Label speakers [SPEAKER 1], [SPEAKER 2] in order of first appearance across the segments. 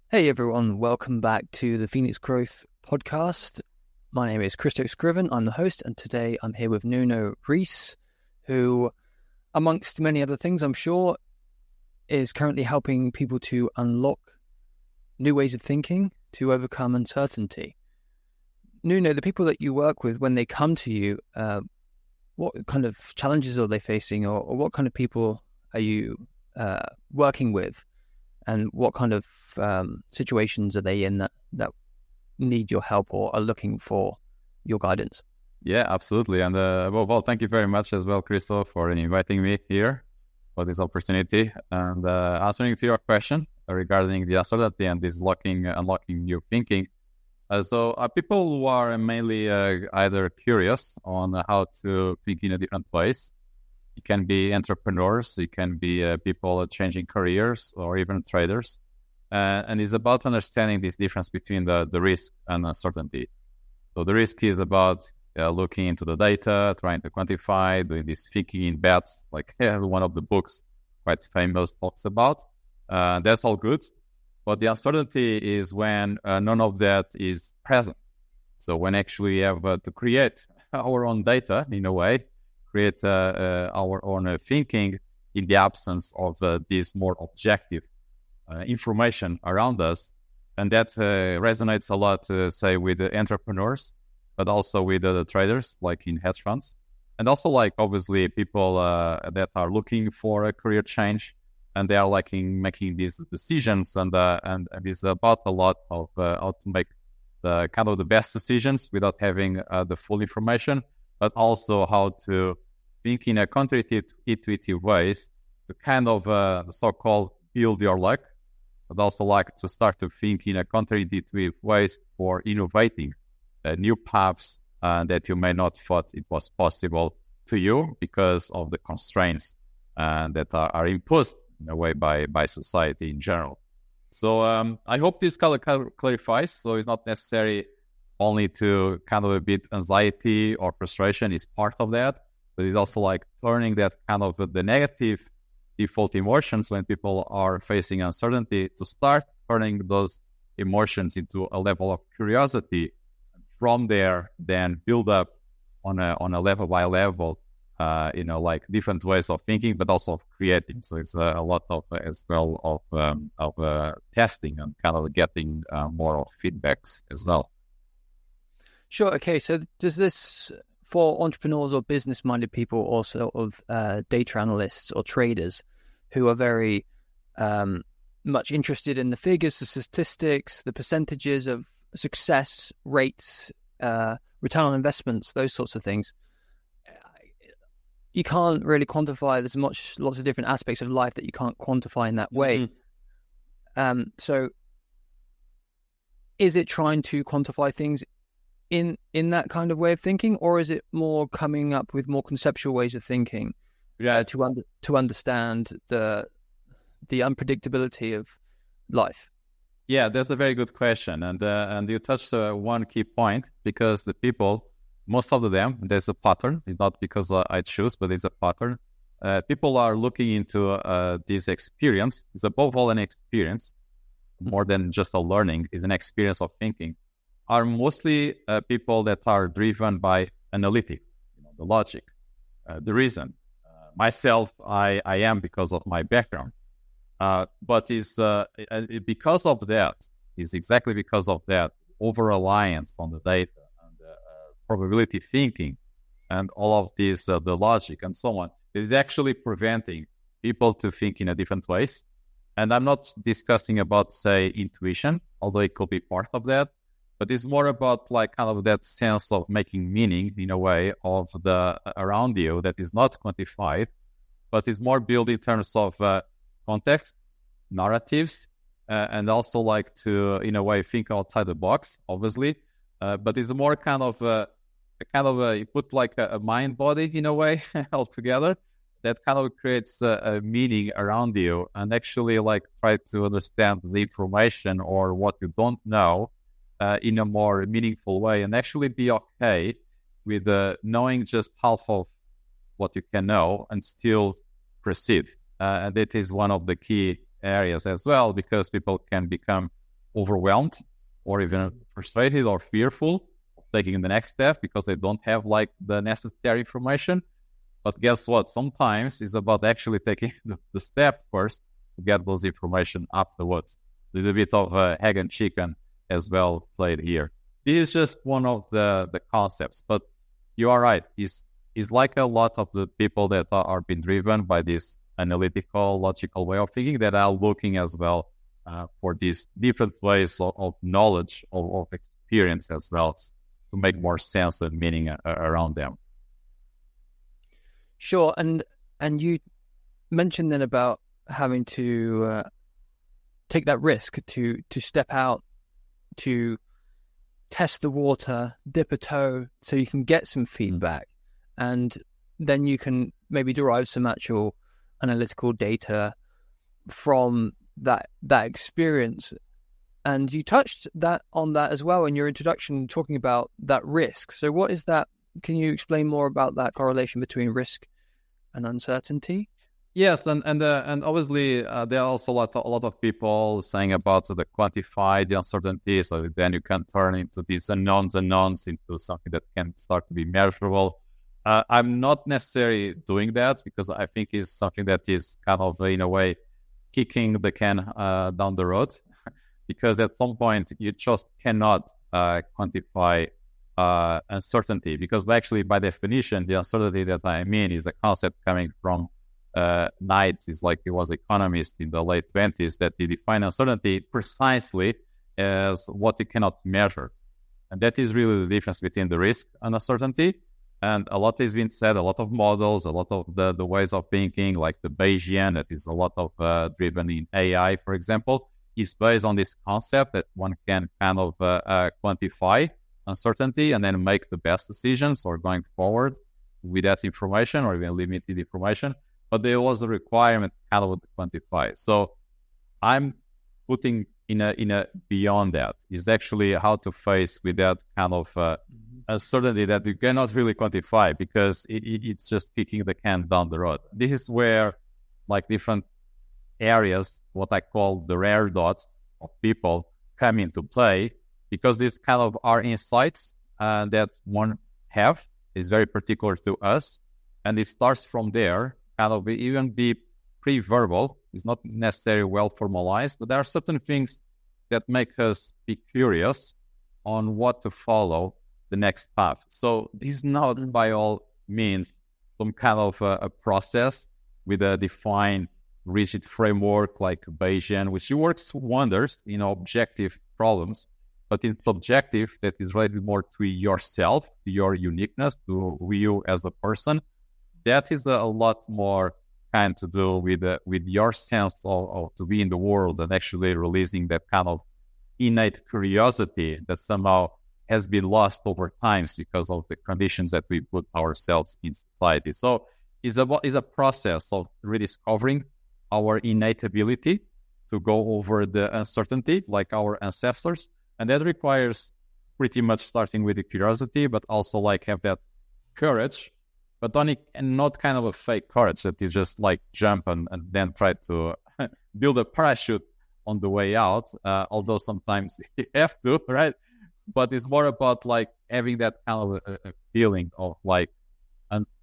[SPEAKER 1] Hey everyone, welcome back to the Phoenix Growth podcast. My name is Christo Scriven, I'm the host, and today I'm here with Nuno Reis, who, amongst many other things, I'm sure, is currently helping people to unlock new ways of thinking to overcome uncertainty. Nuno, the people that you work with, when they come to you, what kind of challenges are they facing, or what kind of people are you working with? And what kind of situations are they in that need your help or are looking for your guidance?
[SPEAKER 2] Yeah, absolutely. And thank you very much as well, Christo, for inviting me here for this opportunity and answering to your question regarding the uncertainty and this unlocking new thinking. People who are mainly either curious on how to think in a different ways. It can be entrepreneurs, it can be people changing careers or even traders. And it's about understanding this difference between the risk and uncertainty. So the risk is about looking into the data, trying to quantify, doing this thinking in bets, like one of the books quite famous talks about. That's all good. But the uncertainty is when none of that is present. So when actually we have to create our own data in a way, create our own thinking in the absence of this more objective information around us. And that resonates a lot, say, with the entrepreneurs, but also with the traders, like in hedge funds. And also, like, obviously, people that are looking for a career change, and they are making these decisions. And it's about a lot of how to make the kind of the best decisions without having the full information, but also how to think in a counterintuitive ways to kind of the so-called build your luck, but also like to start to think in a counterintuitive ways for innovating new paths that you may not thought it was possible to you because of the constraints that are imposed in a way by society in general. So I hope this clarifies. So it's not necessary only to kind of a bit anxiety or frustration is part of that, but it's also like turning that kind of the negative default emotions when people are facing uncertainty to start turning those emotions into a level of curiosity. From there, then build up on a level by level, like different ways of thinking, but also of creating. So it's a lot of as well of testing and kind of getting more of feedbacks as well.
[SPEAKER 1] Sure. Okay. So does this, for entrepreneurs or business-minded people, or sort of data analysts or traders who are very much interested in the figures, the statistics, the percentages of success rates, return on investments, those sorts of things, you can't really quantify. There's lots of different aspects of life that you can't quantify in that way. Mm-hmm. So is it trying to quantify things in that kind of way of thinking, or is it more coming up with more conceptual ways of thinking to understand the unpredictability of life?
[SPEAKER 2] Yeah, that's a very good question, and you touched one key point, because the people, most of them, there's a pattern. It's not because I choose, but it's a pattern. People are looking into this experience. It's above all an experience, more than just a learning. It's an experience of thinking. Are mostly people that are driven by analytics, the logic, the reason. Myself, I am because of my background. But it's because of that, is exactly because of that, over-reliance on the data and probability thinking and all of this, the logic and so on, is actually preventing people to think in a different ways. And I'm not discussing about, say, intuition, although it could be part of that, but it's more about like kind of that sense of making meaning in a way of the around you that is not quantified, but is more built in terms of context, narratives, and also like to, in a way, think outside the box, obviously. But it's more kind of you put like a mind body in a way altogether that kind of creates a meaning around you, and actually like try to understand the information or what you don't know in a more meaningful way, and actually be okay with knowing just half of what you can know and still proceed. And that is one of the key areas as well, because people can become overwhelmed or even frustrated or fearful of taking the next step because they don't have like the necessary information. But guess what? Sometimes it's about actually taking the step first to get those information afterwards. A little bit of egg and chicken as well played here. This is just one of the concepts, but you are right. It's like a lot of the people that are being driven by this analytical, logical way of thinking that are looking as well for these different ways of knowledge, of experience as well, to make more sense and meaning around them.
[SPEAKER 1] Sure, and you mentioned then about having to take that risk to step out, to test the water, dip a toe, so you can get some feedback, and then you can maybe derive some actual analytical data from that experience. And you touched on that as well in your introduction, talking about that risk. So what is that? Can you explain more about that correlation between risk and uncertainty?
[SPEAKER 2] Yes, and obviously there are also a lot of people saying about the quantify the uncertainty, so then you can turn into these unknowns into something that can start to be measurable. I'm not necessarily doing that because I think it's something that is kind of in a way kicking the can down the road, because at some point you just cannot quantify uncertainty, because actually by definition the uncertainty that I mean is a concept coming from Knight. Is like he was economist in the late 20s that he defined uncertainty precisely as what you cannot measure, and that is really the difference between the risk and uncertainty. And a lot has been said, a lot of models, a lot of the ways of thinking, like the Bayesian, that is a lot of driven in AI, for example, is based on this concept that one can kind of quantify uncertainty and then make the best decisions or going forward with that information or even limited information. But there was a requirement kind of to quantify. So I'm putting in a beyond that is actually how to face with that kind of uncertainty that you cannot really quantify, because it's just kicking the can down the road. This is where like different areas, what I call the rare dots of people, come into play, because these kind of are insights that one have is very particular to us, and it starts from there. Kind of even be pre-verbal. It's not necessarily well formalized, but there are certain things that make us be curious on what to follow the next path. So this is not by all means some kind of a process with a defined rigid framework like Bayesian, which works wonders in objective problems, but in subjective that is related more to yourself, to your uniqueness, to you as a person. That is a lot more kind to do with your sense of to be in the world, and actually releasing that kind of innate curiosity that somehow has been lost over times because of the conditions that we put ourselves in society. So it's a process of rediscovering our innate ability to go over the uncertainty like our ancestors. And that requires pretty much starting with the curiosity, but also like have that courage, but only, and not kind of a fake courage that you just like jump and then try to build a parachute on the way out, although sometimes you have to, right? But it's more about like having that kind of a feeling of like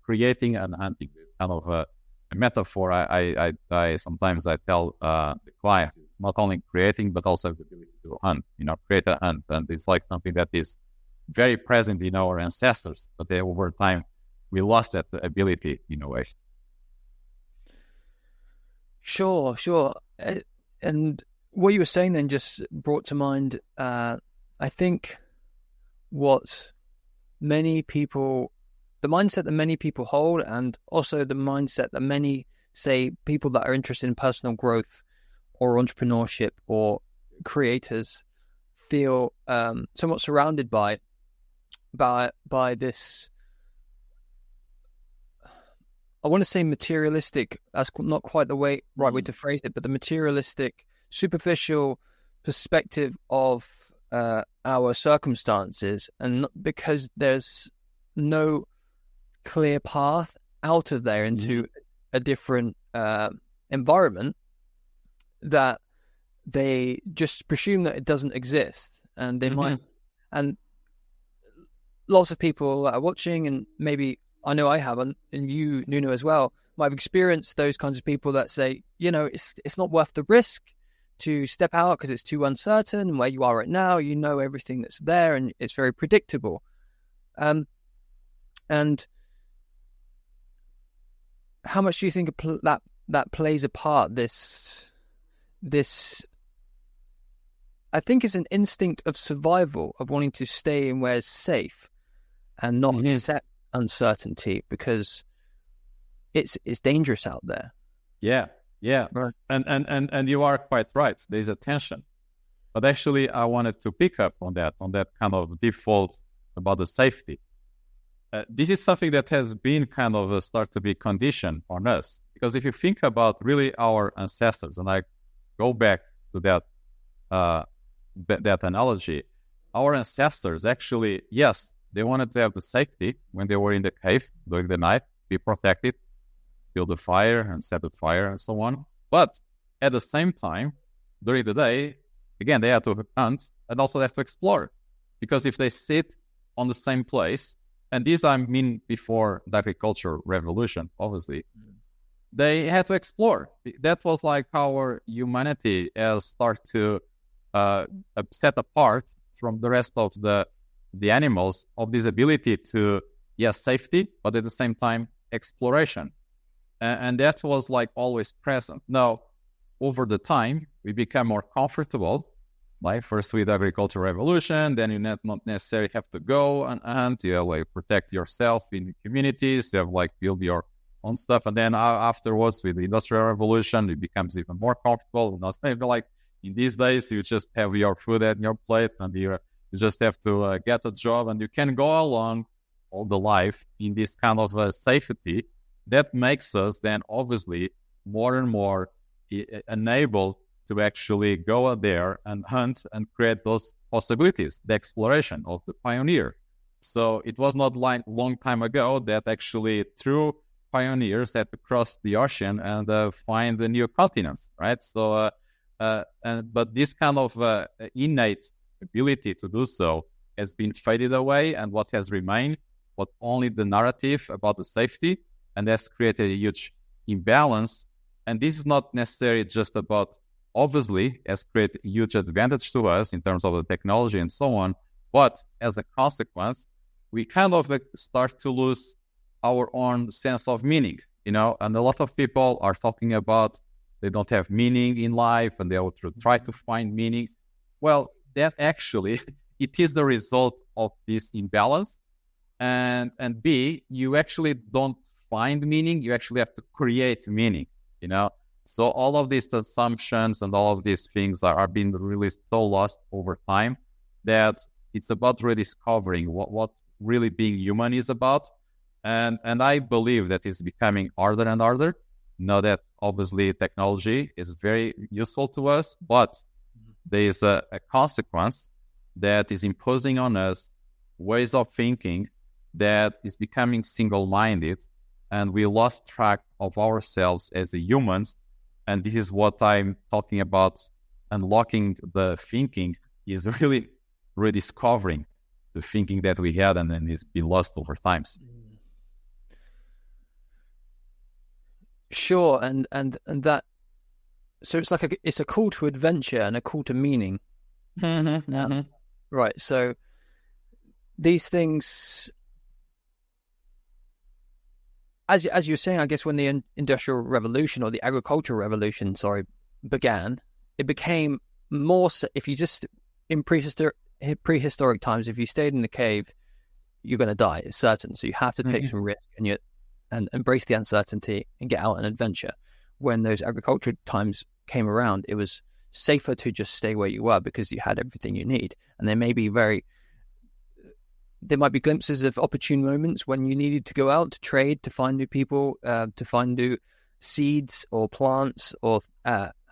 [SPEAKER 2] creating and hunting. This kind of a metaphor I sometimes I tell the clients, not only creating but also the ability to hunt, create a hunt. And it's like something that is very present in our ancestors, but over time we lost that ability in a way.
[SPEAKER 1] Sure. And what you were saying then just brought to mind, I think what many people, the mindset that many people hold, and also the mindset that many say people that are interested in personal growth or entrepreneurship or creators feel somewhat surrounded by this, I want to say materialistic, that's not quite the right way to phrase it, but the materialistic, superficial perspective of our circumstances, and because there's no clear path out of there into a different environment, that they just presume that it doesn't exist, and they might, and lots of people that are watching, and maybe I know I have, and you, Nuno, as well, might have experienced those kinds of people that say, it's not worth the risk to step out because it's too uncertain, and where you are right now, everything that's there, and it's very predictable. And how much do you think that plays a part? This, I think, is an instinct of survival, of wanting to stay in where it's safe and not accept uncertainty, because it's dangerous out there.
[SPEAKER 2] Yeah. Right. And you are quite right. There's a tension. But actually, I wanted to pick up on that kind of default about the safety. This is something that has been kind of start to be conditioned on us. Because if you think about really our ancestors, and I go back to that analogy, our ancestors actually, yes, they wanted to have the safety when they were in the cave during the night, be protected, build a fire and set the fire and so on. But at the same time, during the day, again, they had to hunt and also have to explore. Because if they sit on the same place, and this I mean before the agricultural revolution, obviously, they had to explore. That was like our humanity has started to set apart from the rest of the animals of this ability to, yes, safety, but at the same time, exploration. And that was like always present. Now, over the time, we become more comfortable, like first with the agricultural revolution, then you not necessarily have to go and hunt, you have like protect yourself in communities, you have like build your own stuff. And then afterwards with the industrial revolution, it becomes even more comfortable. And like in these days, you just have your food at your plate and you just have to get a job, and you can go along all the life in this kind of safety. That makes us then obviously more and more enabled to actually go out there and hunt and create those possibilities, the exploration of the pioneer. So it was not like long time ago that actually true pioneers had to cross the ocean and find the new continents, right? So, but this kind of innate ability to do so has been faded away, and what has remained was only the narrative about the safety, and that's created a huge imbalance. And this is not necessarily just about, obviously, has created a huge advantage to us in terms of the technology and so on, but as a consequence, we kind of start to lose our own sense of meaning, and a lot of people are talking about they don't have meaning in life and they will try to find meaning. Well, that actually, it is the result of this imbalance. And B, you actually don't find meaning, you actually have to create meaning, So all of these assumptions and all of these things are being really so lost over time that it's about rediscovering what really being human is about. And I believe that it's becoming harder and harder. Now that obviously technology is very useful to us, but there is a consequence that is imposing on us ways of thinking that is becoming single-minded, and we lost track of ourselves as humans. And this is what I'm talking about. Unlocking the thinking is really rediscovering the thinking that we had and then it's been lost over times.
[SPEAKER 1] Sure, and that, so it's like it's a call to adventure and a call to meaning. Right. So these things, as you were saying, I guess when the Industrial Revolution or the Agricultural Revolution, began, it became more. If you just in prehistoric times, if you stayed in the cave, you're going to die. It's certain. So you have to take some risk and embrace the uncertainty and get out and adventure. When those agricultural times came around, it was safer to just stay where you were because you had everything you need. And there might be glimpses of opportune moments when you needed to go out to trade, to find new people, to find new seeds or plants or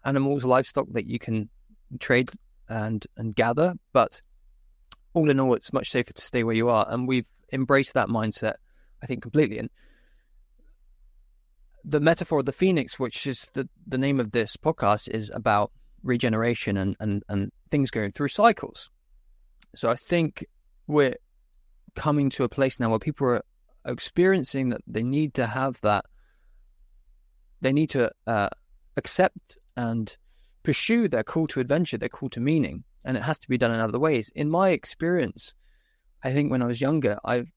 [SPEAKER 1] animals, livestock that you can trade and gather. But all in all, it's much safer to stay where you are. And we've embraced that mindset, I think, completely. And the metaphor of the phoenix, which is the name of this podcast, is about regeneration and things going through cycles. So I think we're coming to a place now where people are experiencing that they need to have that. They need to accept and pursue their call to adventure, their call to meaning, and it has to be done in other ways. In my experience, I think when I was younger, I've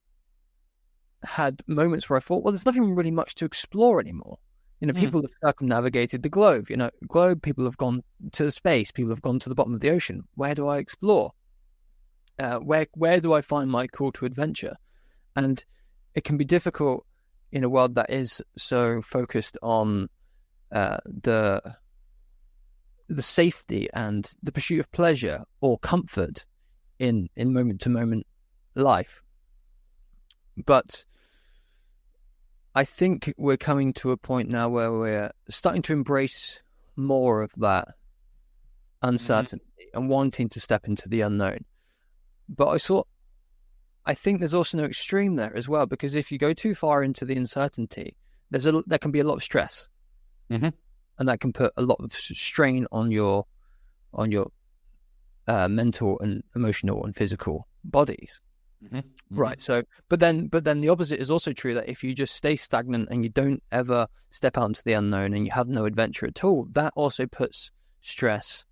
[SPEAKER 1] had moments where I thought, well, there's nothing really much to explore anymore. People have circumnavigated the globe. People have gone to space. People have gone to the bottom of the ocean. Where do I explore? Where do I find my call to adventure? And it can be difficult in a world that is so focused on the safety and the pursuit of pleasure or comfort in moment to moment life. But I think we're coming to a point now where we're starting to embrace more of that uncertainty and wanting to step into the unknown. But I think there's also no extreme there as well, because if you go too far into the uncertainty, there can be a lot of stress, and that can put a lot of strain on your mental and emotional and physical bodies. Right. So, but then the opposite is also true, that if you just stay stagnant and you don't ever step out into the unknown and you have no adventure at all, that also puts stress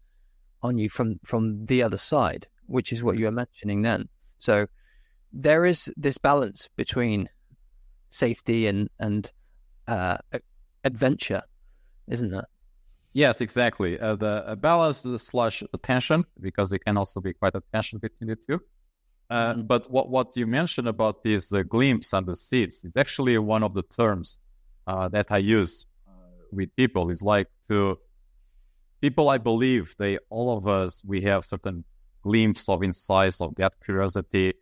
[SPEAKER 1] on you from the other side, which is what you were mentioning then. So there is this balance between safety and adventure, isn't there?
[SPEAKER 2] Yes, exactly. The balance / tension, because it can also be quite a tension between the two. But what you mentioned about these glimpse and the seeds is actually one of the terms that I use with people. It's like people, I believe all of us, we have certain glimpse of insights of that curiosity.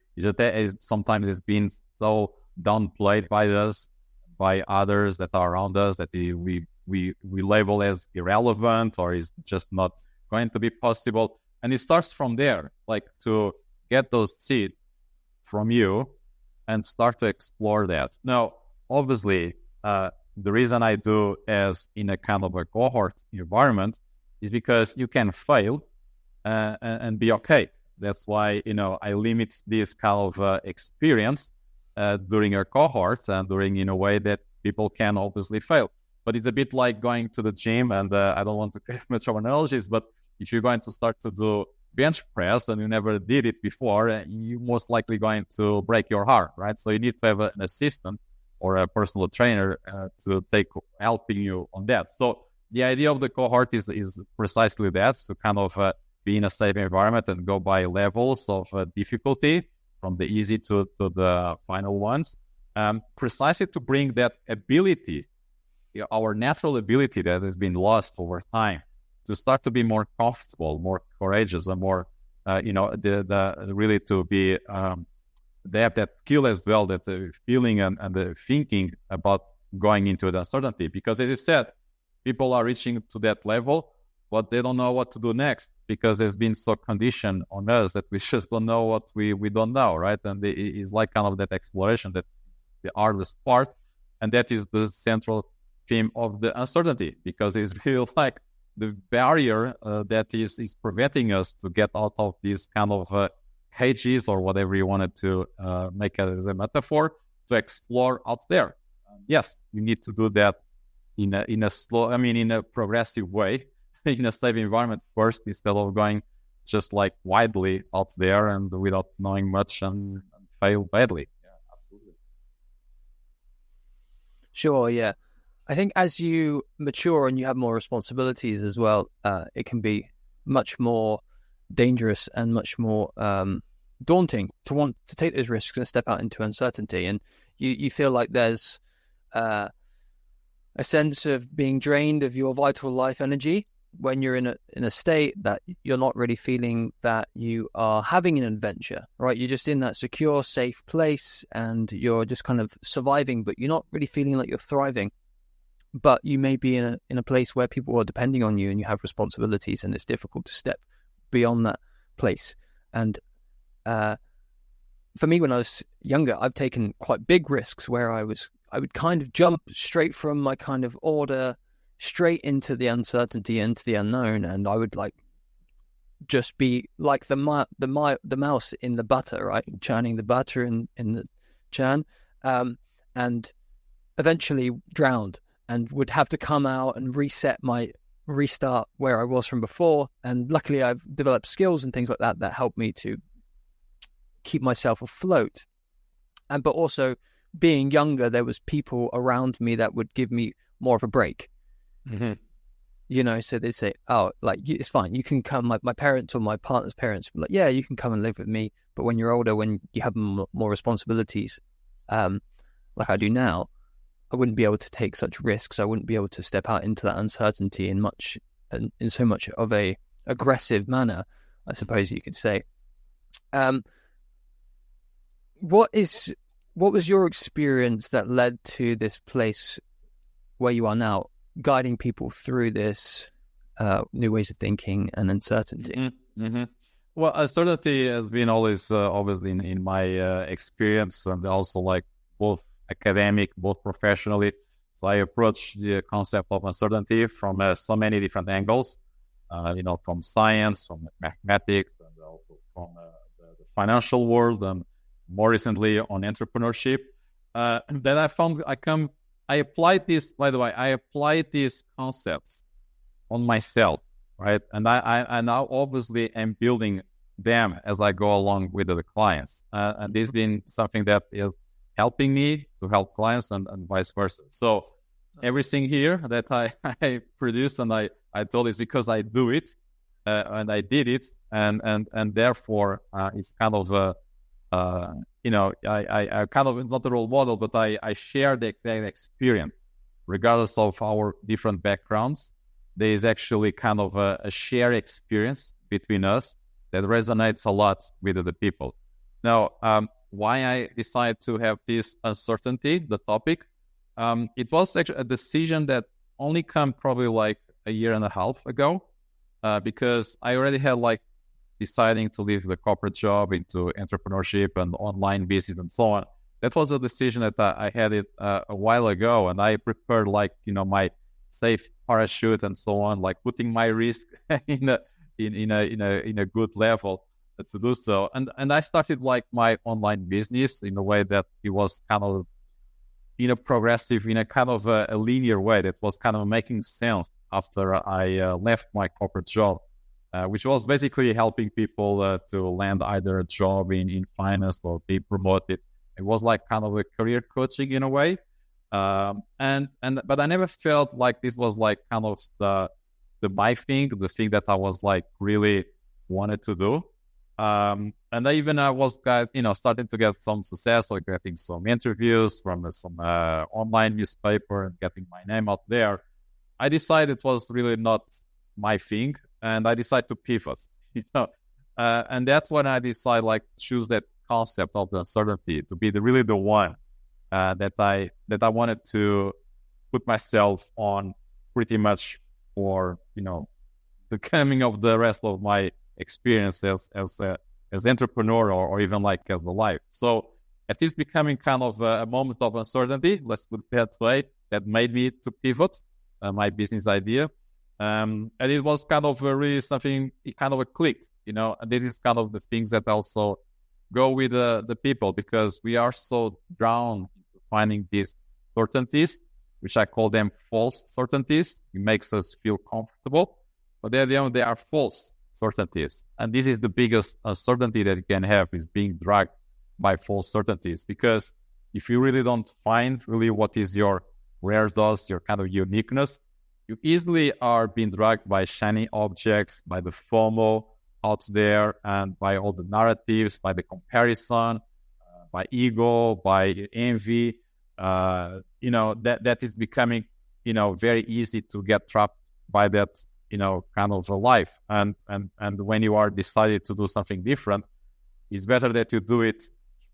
[SPEAKER 2] Sometimes it's been so downplayed by us, by others that are around us, that we label as irrelevant or is just not going to be possible. And it starts from there, like to get those seeds from you and start to explore that. Now, obviously, the reason I do as in a kind of a cohort environment is because you can fail and be okay. That's why, I limit this kind of experience during our cohorts and during in a way that people can obviously fail. But it's a bit like going to the gym, and I don't want to create much of analogies, but if you're going to start to do bench press and you never did it before, you're most likely going to break your heart, right? So you need to have an assistant or a personal trainer to helping you on that. So the idea of the cohort is precisely that, to kind of be in a safe environment and go by levels of difficulty from the easy to the final ones, precisely to bring that ability, our natural ability that has been lost over time, to start to be more comfortable, more courageous, and more, really to be, they have that skill as well, that feeling and the thinking about going into the uncertainty. Because as I said, people are reaching to that level, but they don't know what to do next, because it's been so conditioned on us that we just don't know what we don't know, right? And it's like kind of that exploration, that the hardest part, and that is the central theme of the uncertainty, because it's really like the barrier that is preventing us to get out of these kind of cages, or whatever you wanted to make it as a metaphor, to explore out there. Yes, you need to do that in a progressive way, in a safe environment first, instead of going just like widely out there and without knowing much and fail badly. Yeah, absolutely.
[SPEAKER 1] Sure, yeah. I think as you mature and you have more responsibilities as well, it can be much more dangerous and much more daunting to want to take those risks and step out into uncertainty. And you feel like there's a sense of being drained of your vital life energy when you're in a state that you're not really feeling that you are having an adventure, right? You're just in that secure, safe place and you're just kind of surviving, but you're not really feeling like you're thriving. But you may be in a place where people are depending on you and you have responsibilities, and it's difficult to step beyond that place. And for me, when I was younger, I've taken quite big risks where I would kind of jump straight from my kind of order, straight into the uncertainty, into the unknown, and I would like just be like the mouse in the butter, right, churning the butter in the churn, and eventually drowned, and would have to come out and restart where I was from before. And luckily I've developed skills and things like that help me to keep myself afloat. But also being younger, there was people around me that would give me more of a break.
[SPEAKER 2] Mm-hmm.
[SPEAKER 1] You know, so they'd say, oh, like, it's fine, you can come. My parents or my partner's parents would be like, yeah, you can come and live with me, but when you're older, when you have more responsibilities, like I do now, I wouldn't be able to take such risks. I wouldn't be able to step out into that uncertainty in so much of a aggressive manner, I suppose you could say. What was your experience that led to this place where you are now, guiding people through this new ways of thinking and uncertainty?
[SPEAKER 2] Mm-hmm. Mm-hmm. Well, uncertainty has been always obviously in my experience, and also like both academic, both professionally. So I approach the concept of uncertainty from so many different angles, from science, from mathematics, and also from the financial world, and more recently on entrepreneurship. Then I found I applied this, by the way, these concepts on myself, right? And I now obviously am building them as I go along with the clients. And this has been something that is helping me to help clients and vice versa. So everything here that I produce and I told is because I do it and I did it. And therefore it's kind of I kind of not a role model, but I share the experience, regardless of our different backgrounds. There is actually kind of a shared experience between us that resonates a lot with the people. Now, why I decided to have this uncertainty, the topic, it was actually a decision that only came probably like a year and a half ago, because I already had like deciding to leave the corporate job into entrepreneurship and online business and so on. That was a decision that I had it a while ago, and I prepared my safe parachute and so on, like putting my risk in a good level to do so. And I started like my online business in a way that it was kind of progressive, in a kind of a linear way that was kind of making sense after I left my corporate job. Which was basically helping people to land either a job in finance or be promoted. It was like kind of a career coaching in a way. But I never felt like this was like kind of my thing, the thing that I was like really wanted to do. And I was starting to get some success, like getting some interviews from some online newspaper and getting my name out there. I decided it was really not my thing. And I decided to pivot, and that's when I decided like choose that concept of the uncertainty to be really the one that I wanted to put myself on pretty much for the coming of the rest of my experience as entrepreneur or even like as a life. So it is becoming kind of a moment of uncertainty, let's put it that way, that made me to pivot my business idea. And it was kind of really something, it kind of a click, and this is kind of the things that also go with the people, because we are so drawn to finding these certainties, which I call them false certainties. It makes us feel comfortable, but they are false certainties. And this is the biggest uncertainty that you can have, is being dragged by false certainties. Because if you really don't find really what is your rare dose, your kind of uniqueness, you easily are being dragged by shiny objects, by the FOMO out there, and by all the narratives, by the comparison, by ego, by envy. That is becoming, very easy to get trapped by that, kind of a life. And when you are decided to do something different, it's better that you do it,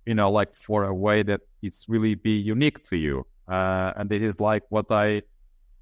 [SPEAKER 2] like for a way that it's really be unique to you. And this is like what I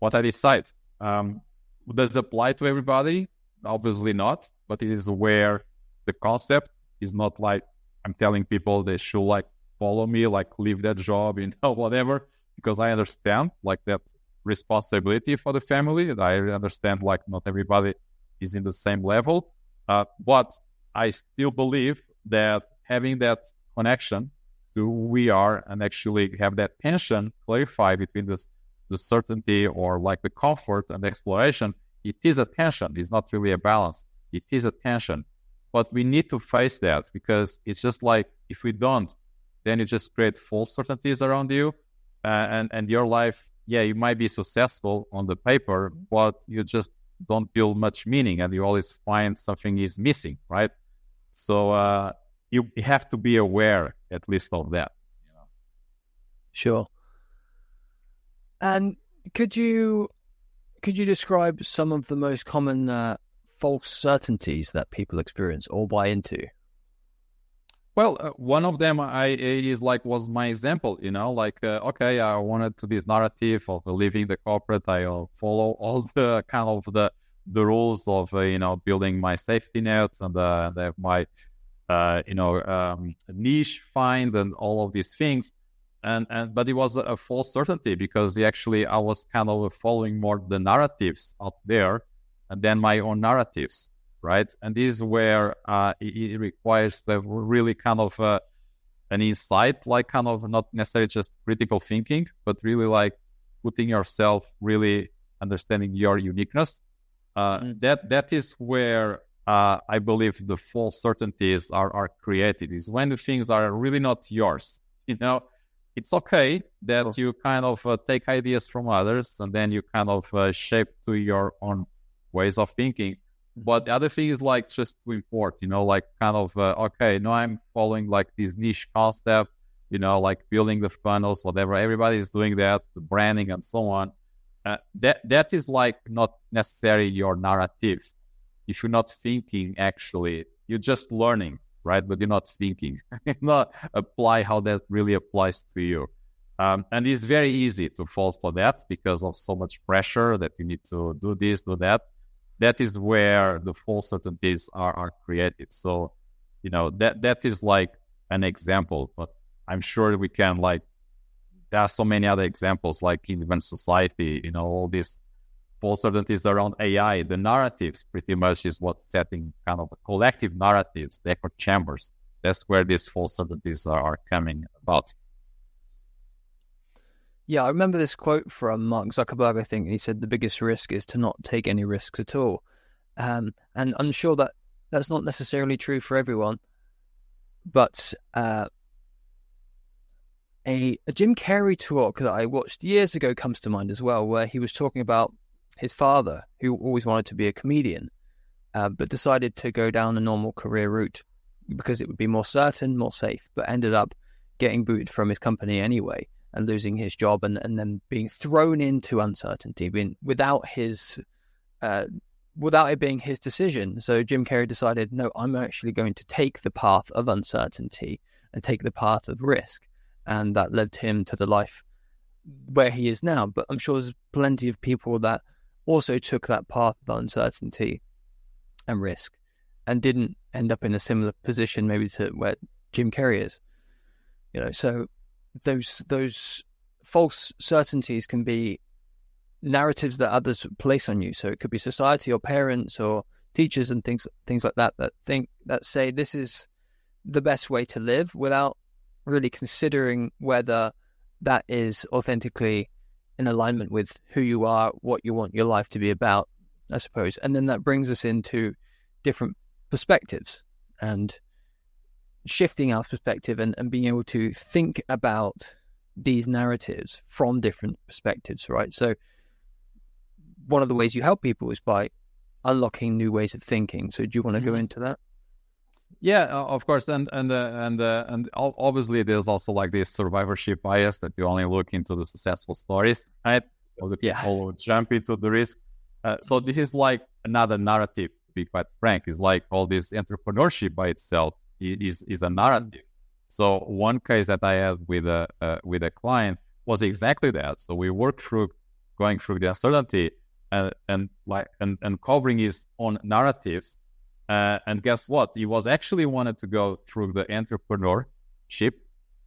[SPEAKER 2] decide. Does it apply to everybody? Obviously not, but it is where the concept is not like I'm telling people they should like follow me, like leave that job, whatever, because I understand like that responsibility for the family. I understand like not everybody is in the same level, but I still believe that having that connection to who we are and actually have that tension clarified between the certainty or like the comfort and the exploration, it is a tension. It's not really a balance. It is a tension. But we need to face that, because it's just like if we don't, then you just create false certainties around you, and your life, yeah, you might be successful on the paper, but you just don't build much meaning, and you always find something is missing, right? So you have to be aware at least of that.
[SPEAKER 1] Sure. And could you describe some of the most common false certainties that people experience or buy into?
[SPEAKER 2] Well, one of them was my example, okay, I wanted to this narrative of leaving the corporate. I'll follow all the kind of the rules of, building my safety nets and have my, niche find and all of these things. But it was a false certainty, because I was kind of following more the narratives out there and then my own narratives. Right. And this is where it requires the really kind of an insight, like kind of not necessarily just critical thinking, but really like putting yourself, really understanding your uniqueness. That is where I believe the false certainties are created, is when the things are really not yours. It's okay that you kind of take ideas from others and then you kind of shape to your own ways of thinking. But the other thing is like just to import, like kind of, okay, no, I'm following like this niche concept, like building the funnels, whatever. Everybody is doing that, the branding and so on. That is like not necessarily your narrative. If you're not thinking, actually, you're just learning, right? But you're not thinking. Not apply how that really applies to you. And it's very easy to fall for that because of so much pressure that you need to do this, do that. That is where the false certainties are created. So, that is like an example, but I'm sure we can there are so many other examples, like in even society, all these false certainties around AI, the narratives pretty much is what's setting kind of collective narratives, the echo chambers. That's where these false certainties are coming about.
[SPEAKER 1] Yeah, I remember this quote from Mark Zuckerberg, I think. He said the biggest risk is to not take any risks at all. And I'm sure that that's not necessarily true for everyone. But a Jim Carrey talk that I watched years ago comes to mind as well, where he was talking about his father, who always wanted to be a comedian, but decided to go down a normal career route because it would be more certain, more safe, but ended up getting booted from his company anyway, and losing his job, and then being thrown into uncertainty, without it being his decision. So Jim Carrey decided, no, I'm actually going to take the path of uncertainty and take the path of risk. And that led him to the life where he is now. But I'm sure there's plenty of people that also took that path of uncertainty and risk and didn't end up in a similar position maybe to where Jim Carrey is. So those false certainties can be narratives that others place on you. So it could be society or parents or teachers and things like that say this is the best way to live, without really considering whether that is authentically in alignment with who you are, what you want your life to be about, I suppose. And then that brings us into different perspectives and shifting our perspective and being able to think about these narratives from different perspectives, right? So one of the ways you help people is by unlocking new ways of thinking. So do you want to go into that?
[SPEAKER 2] Yeah, of course. And obviously there's also like this survivorship bias that you only look into the successful stories, right? Or the people who jump into the risk. So this is like another narrative, to be quite frank. Is like all this entrepreneurship by itself is a narrative. So one case that I had with a client was exactly that. So we worked through going through the uncertainty and covering his own narratives. And guess what? He was actually wanted to go through the entrepreneurship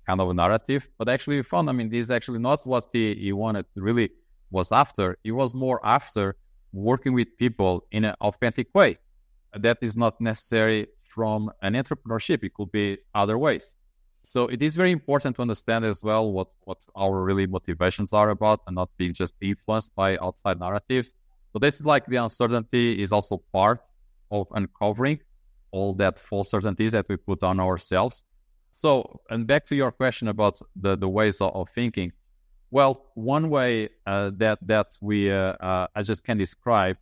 [SPEAKER 2] kind of a narrative, but actually found, this is actually not what he wanted to really was after. He was more after working with people in an authentic way. That is not necessary from an entrepreneurship. It could be other ways. So it is very important to understand as well what our really motivations are about, and not being just influenced by outside narratives. So this is like the uncertainty is also part of uncovering all that false certainties that we put on ourselves. So, and back to your question about the ways of thinking. Well, one way that we I just can describe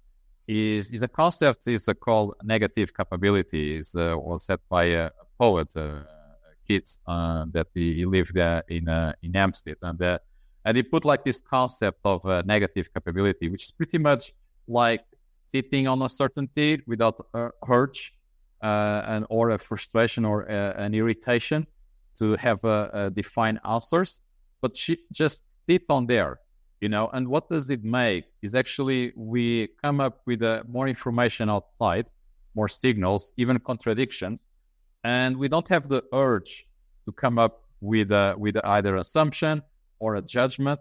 [SPEAKER 2] is a concept is called negative capability. Was set by a poet, Keats, that he lived in Amsterdam, and he put like this concept of negative capability, which is pretty much like sitting on a certainty without urge or a frustration or an irritation to have defined answers, but just sit on there, and what does it make is actually we come up with more information outside, more signals, even contradictions, and we don't have the urge to come up with either assumption or a judgment.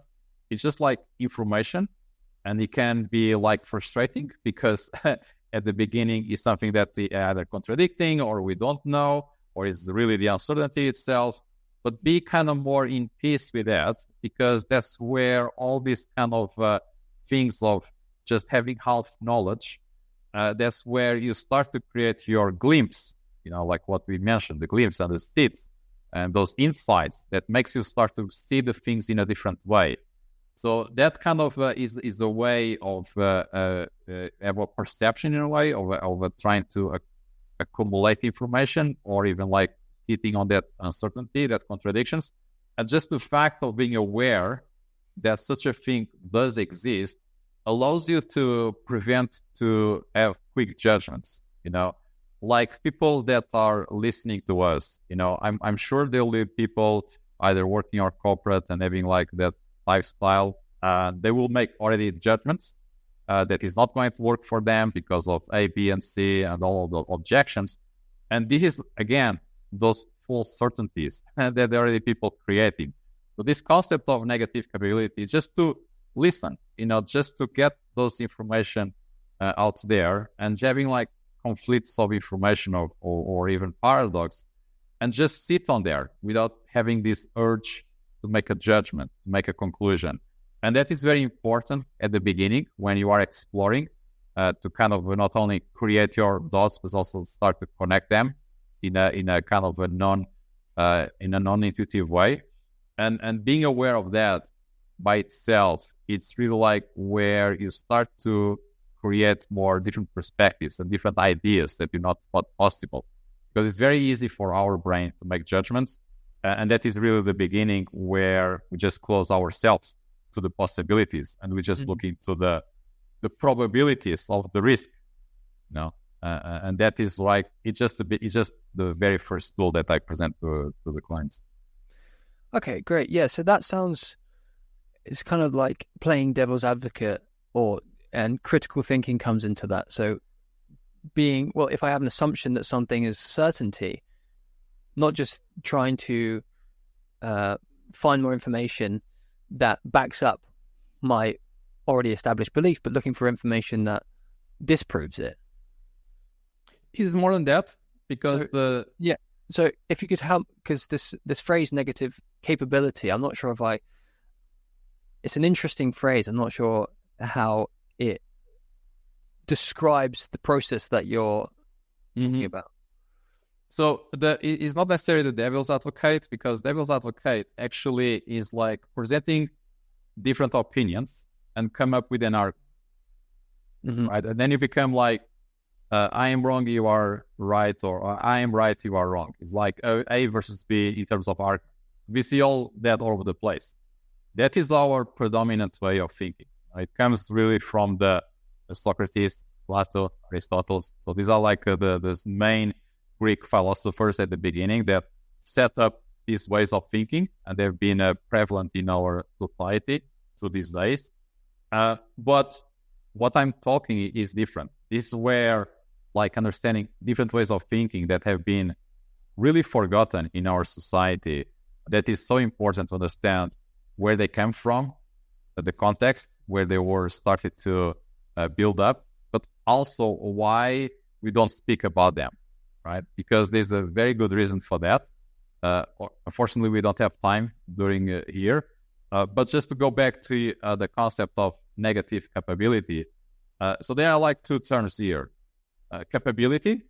[SPEAKER 2] It's just like information, and it can be like frustrating because at the beginning is something that is either contradicting or we don't know, or is really the uncertainty itself. But be kind of more in peace with that, because that's where all these kind of things of just having half knowledge, that's where you start to create your glimpse, like what we mentioned, the glimpse and the seeds and those insights that makes you start to see the things in a different way. So that kind of is a way of have a perception in a way of trying to accumulate information, or even like sitting on that uncertainty, that contradictions. And just the fact of being aware that such a thing does exist allows you to prevent to have quick judgments, like people that are listening to us, I'm sure there will be people either working or corporate and having like that lifestyle. They will make already judgments that is not going to work for them because of A, B, and C and all of those objections. And this is, again, those false certainties that already people creating. So this concept of negative capability is just to listen, just to get those information out there, and having like conflicts of information or even paradox, and just sit on there without having this urge to make a judgment, to make a conclusion. And that is very important at the beginning when you are exploring, to kind of not only create your dots, but also start to connect them in a kind of a non-intuitive way. And being aware of that by itself, it's really like where you start to create more different perspectives and different ideas that you not thought possible. Because it's very easy for our brain to make judgments. And that is really the beginning where we just close ourselves to the possibilities, and we just look into the probabilities of the risk. And that is like it's just the very first tool that I present to the clients.
[SPEAKER 1] Okay, great. Yeah, so that sounds, it's kind of like playing devil's advocate, and critical thinking comes into that. So if I have an assumption that something is certainty, not just trying to find more information that backs up my already established belief, but looking for information that disproves it.
[SPEAKER 2] Is more than that, because
[SPEAKER 1] So if you could help, because this phrase negative capability, I'm not sure it's an interesting phrase. I'm not sure how it describes the process that you're talking about.
[SPEAKER 2] So it's not necessarily the devil's advocate, because devil's advocate actually is like presenting different opinions and come up with an argument, right? And then you become like, I am wrong, you are right, or I am right, you are wrong. It's like A versus B in terms of arguments. We see all that all over the place. That is our predominant way of thinking. It comes really from the Socrates, Plato, Aristotle. So these are like the main Greek philosophers at the beginning that set up these ways of thinking, and they've been prevalent in our society to these days. But what I'm talking is different. This is where like understanding different ways of thinking that have been really forgotten in our society, that is so important to understand where they come from, the context where they were started to build up, but also why we don't speak about them, right? Because there's a very good reason for that. Unfortunately, we don't have time during here. But just to go back to the concept of negative capability, so there are like two terms here. Capability,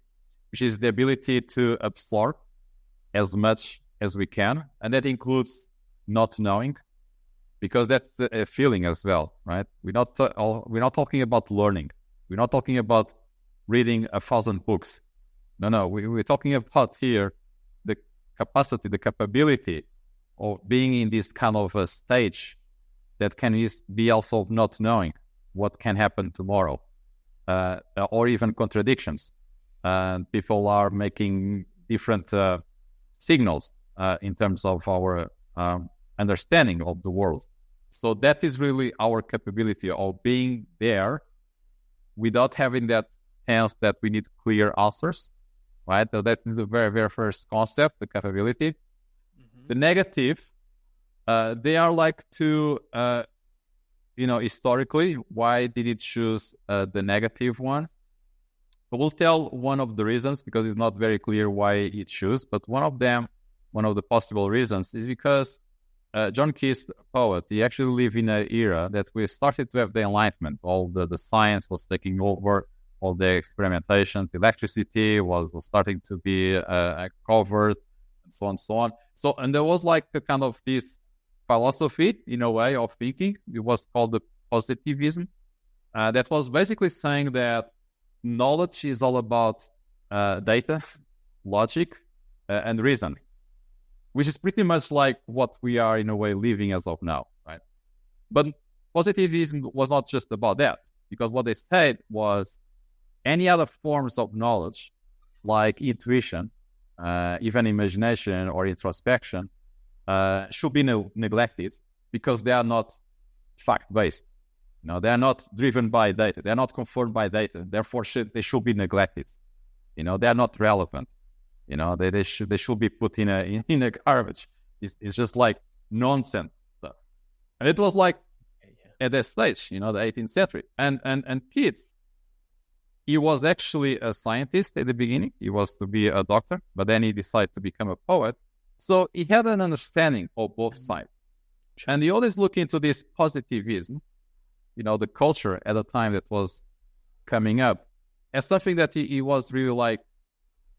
[SPEAKER 2] which is the ability to absorb as much as we can, and that includes not knowing, because that's a feeling as well, right? We're not talking about learning. We're not talking about reading 1,000 books. No, we're talking about here the capacity, the capability of being in this kind of a stage that can be also not knowing what can happen tomorrow, or even contradictions. People are making different signals in terms of our understanding of the world. So that is really our capability of being there without having that sense that we need clear answers, right? So that is the very, very first concept, the capability. The negative, they are like to, historically, why did it choose the negative one? I will tell one of the reasons, because it's not very clear why it chose, but one of the possible reasons is because John Keats, poet, he actually lived in an era that we started to have the Enlightenment. All the science was taking over, all the experimentations, electricity was starting to be covered, and so on and so on. So, and there was like a kind of this philosophy, in a way, of thinking. It was called the positivism. That was basically saying that knowledge is all about data, logic, and reason, which is pretty much like what we are, in a way, living as of now, right? But positivism was not just about that, because what they said was any other forms of knowledge, like intuition, even imagination or introspection, should be neglected because they are not fact-based. They are not driven by data. They are not confirmed by data. Therefore, they should be neglected. They are not relevant. They should be put in a garbage. It's just like nonsense stuff. And it was like at that stage, the 18th century. And Keats, he was actually a scientist at the beginning. He was to be a doctor, but then he decided to become a poet. So he had an understanding of both sides. And he always looked into this positivism, the culture at the time that was coming up, as something that he was really like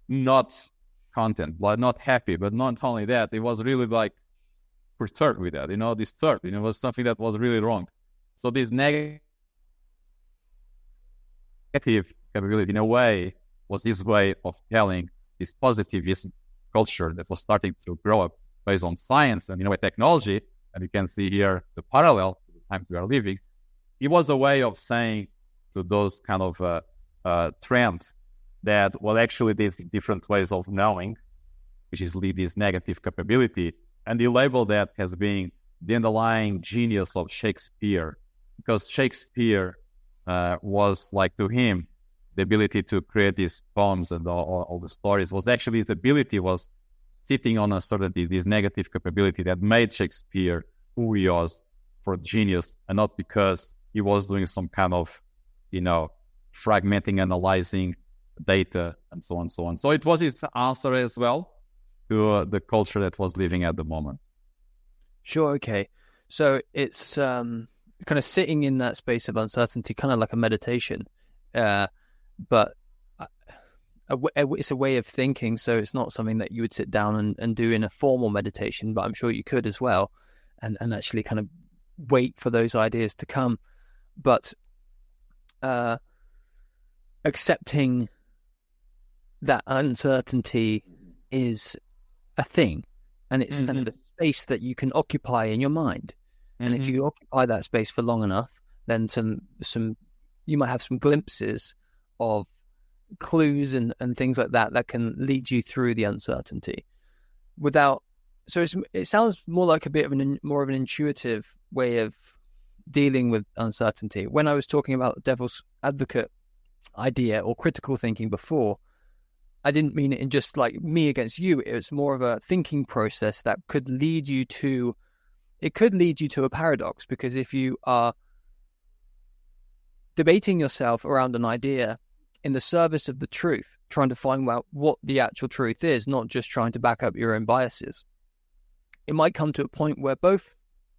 [SPEAKER 2] not content, like not happy, but not only that, it was really like perturbed with that, disturbed. It was something that was really wrong. So this negative capability, in a way, was his way of telling this positivism culture that was starting to grow up based on science and, technology. And you can see here the parallel to the times we are living. It was a way of saying to those kind of trends that, well, actually there's different ways of knowing, which is this negative capability. And he labeled that as being the underlying genius of Shakespeare, because Shakespeare was like, to him, the ability to create these poems and all the stories was actually, his ability was sitting on a sort of this negative capability that made Shakespeare who he was for genius, and not because he was doing some kind of, fragmenting, analyzing data, and so on and so on. So it was his answer as well to the culture that was living at the moment.
[SPEAKER 1] Sure, okay. So it's kind of sitting in that space of uncertainty, kind of like a meditation, but it's a way of thinking, so it's not something that you would sit down and do in a formal meditation, but I'm sure you could as well, and actually kind of wait for those ideas to come. But accepting that uncertainty is a thing, and it's kind of the space that you can occupy in your mind. And if you occupy that space for long enough, then some you might have some glimpses of clues and things like that can lead you through the uncertainty. It sounds more like a bit of more of an intuitive way of dealing with uncertainty. When I was talking about the devil's advocate idea or critical thinking before, I didn't mean it in just like me against you. It was more of a thinking process that could lead you to it could lead you to a paradox, because if you are debating yourself around an idea in the service of the truth, trying to find out what the actual truth is, not just trying to back up your own biases, it might come to a point where both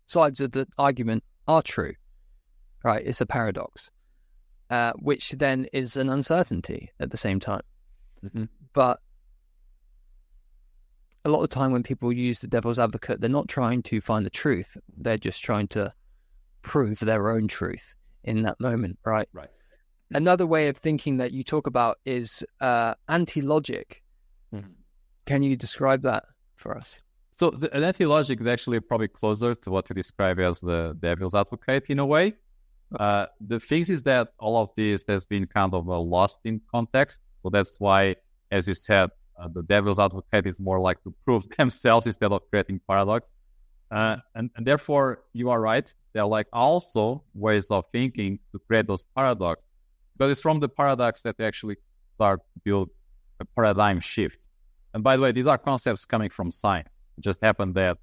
[SPEAKER 1] sides of the argument are true, right? It's a paradox, which then is an uncertainty at the same time.
[SPEAKER 2] Mm-hmm.
[SPEAKER 1] But a lot of the time when people use the devil's advocate, they're not trying to find the truth. They're just trying to prove their own truth in that moment, right?
[SPEAKER 2] Right.
[SPEAKER 1] Another way of thinking that you talk about is anti-logic.
[SPEAKER 2] Mm-hmm. Can
[SPEAKER 1] you describe that for us?
[SPEAKER 2] So an anti-logic is actually probably closer to what you describe as the devil's advocate in a way. The thing is that all of this has been kind of lost in context. So that's why, as you said, the devil's advocate is more like to prove themselves instead of creating paradox. And therefore, you are right. There are like also ways of thinking to create those paradoxes. But it's from the paradox that they actually start to build a paradigm shift. And by the way, these are concepts coming from science. It just happened that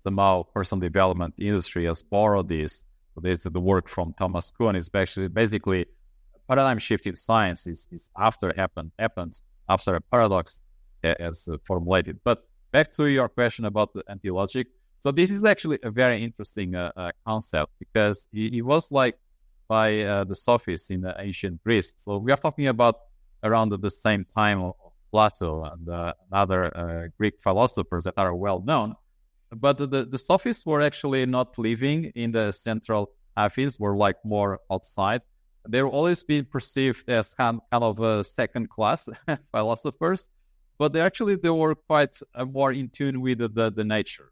[SPEAKER 2] somehow personal development industry has borrowed this. So this is the work from Thomas Kuhn. Is basically a paradigm shift in science is after happens after a paradox is formulated. But back to your question about the anti-logic. So this is actually a very interesting concept, because it was like by the sophists in ancient Greece. So we are talking about around the same time of Plato and other Greek philosophers that are well known. But the sophists were actually not living in the central Athens, were like more outside. They were always being perceived as kind of second-class philosophers, but they were quite more in tune with the nature.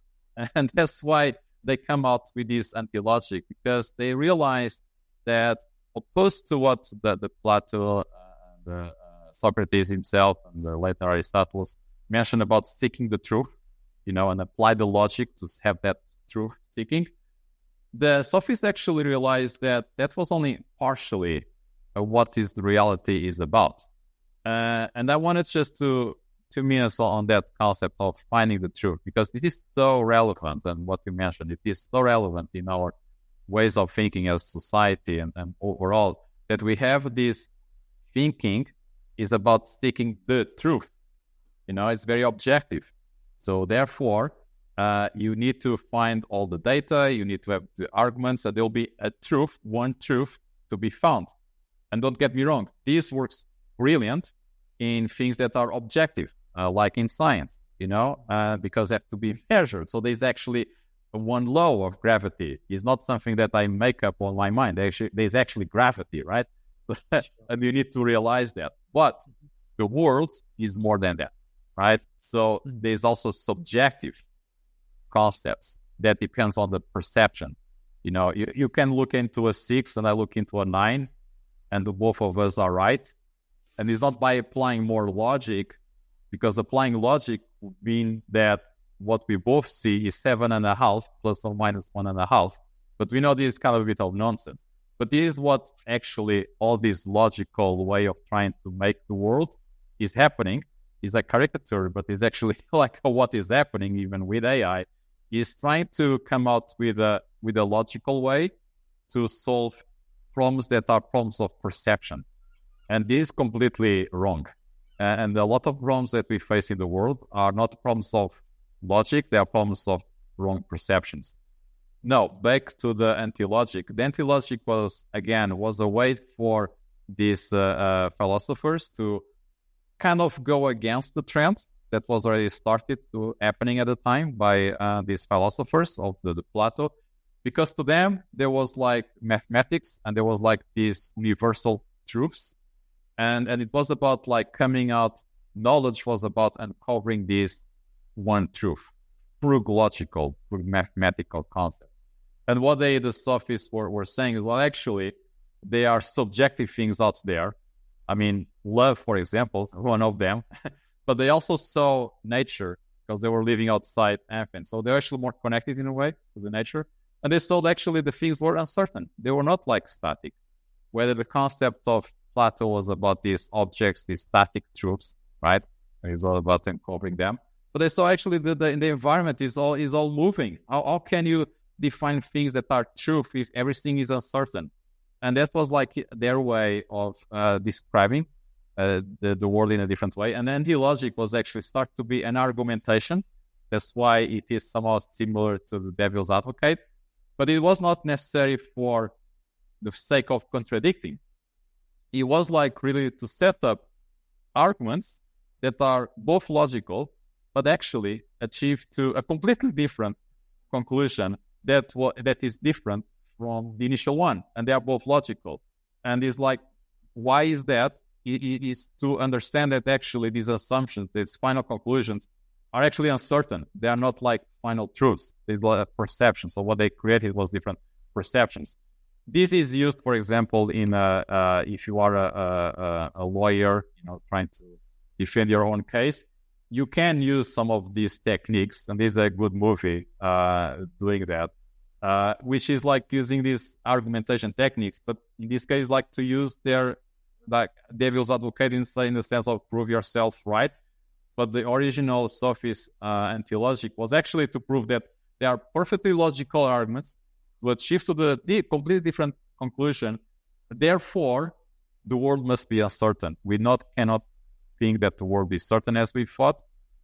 [SPEAKER 2] And that's why they come out with this anti-logic, because they realized that opposed to what the Plato, the Socrates himself, and the later Aristotle mentioned about seeking the truth, and apply the logic to have that truth seeking, the sophists actually realized that was only partially what is the reality is about. And I wanted just to 2 minutes on that concept of finding the truth, because it is so relevant, and what you mentioned, it is so relevant in our ways of thinking as society and overall, that we have this thinking is about seeking the truth. It's very objective. So therefore, you need to find all the data, you need to have the arguments, and there'll be a truth, one truth to be found. And don't get me wrong, this works brilliant in things that are objective, like in science, because they have to be measured. So there's actually one law of gravity. It's not something that I make up on my mind. There's actually gravity, right? And you need to realize that. But the world is more than that, right? So there's also subjective concepts that depends on the perception. You can look into a 6 and I look into a 9, and the both of us are right. And it's not by applying more logic, because applying logic would mean that what we both see is 7.5 plus or minus 1.5. But we know this is kind of a bit of nonsense. But this is what actually all this logical way of trying to make the world is happening. Is a caricature, but it's actually like what is happening even with AI, is trying to come out with a logical way to solve problems that are problems of perception. And this is completely wrong. And a lot of problems that we face in the world are not problems of logic, they are problems of wrong perceptions. Now, back to the anti-logic. The anti-logic was a way for these philosophers to kind of go against the trend that was already started to happening at the time by these philosophers of the Plato, because to them there was like mathematics and there was like these universal truths, and it was about like coming out. Knowledge was about uncovering this one truth through logical, through mathematical concepts. And what the sophists were saying is, well, actually, they are subjective things out there. I mean, love, for example, one of them. But they also saw nature, because they were living outside Athens. So they're actually more connected in a way to the nature. And they saw actually the things were uncertain. They were not like static. Whether the concept of Plato was about these objects, these static truths, right? It's all about uncovering them. So they saw actually the environment is all moving. How can you define things that are truth is everything is uncertain. And that was like their way of describing the world in a different way. And anti-logic was actually start to be an argumentation. That's why it is somehow similar to the devil's advocate. But it was not necessary for the sake of contradicting. It was like really to set up arguments that are both logical, but actually achieve to a completely different conclusion that is different from the initial one. And they are both logical. And it's like, why is that? It is to understand that actually these assumptions, these final conclusions, are actually uncertain. They are not like final truths. They're like perceptions. So what they created was different perceptions. This is used, for example, in if you are a lawyer, trying to defend your own case, you can use some of these techniques, and this is a good movie doing that, which is like using these argumentation techniques, but in this case, like to use their like devil's advocate in the sense of prove yourself right. But the original sophist anti-logic was actually to prove that they are perfectly logical arguments, but shift to the completely different conclusion. Therefore, the world must be uncertain. We cannot think that the world is certain as we thought,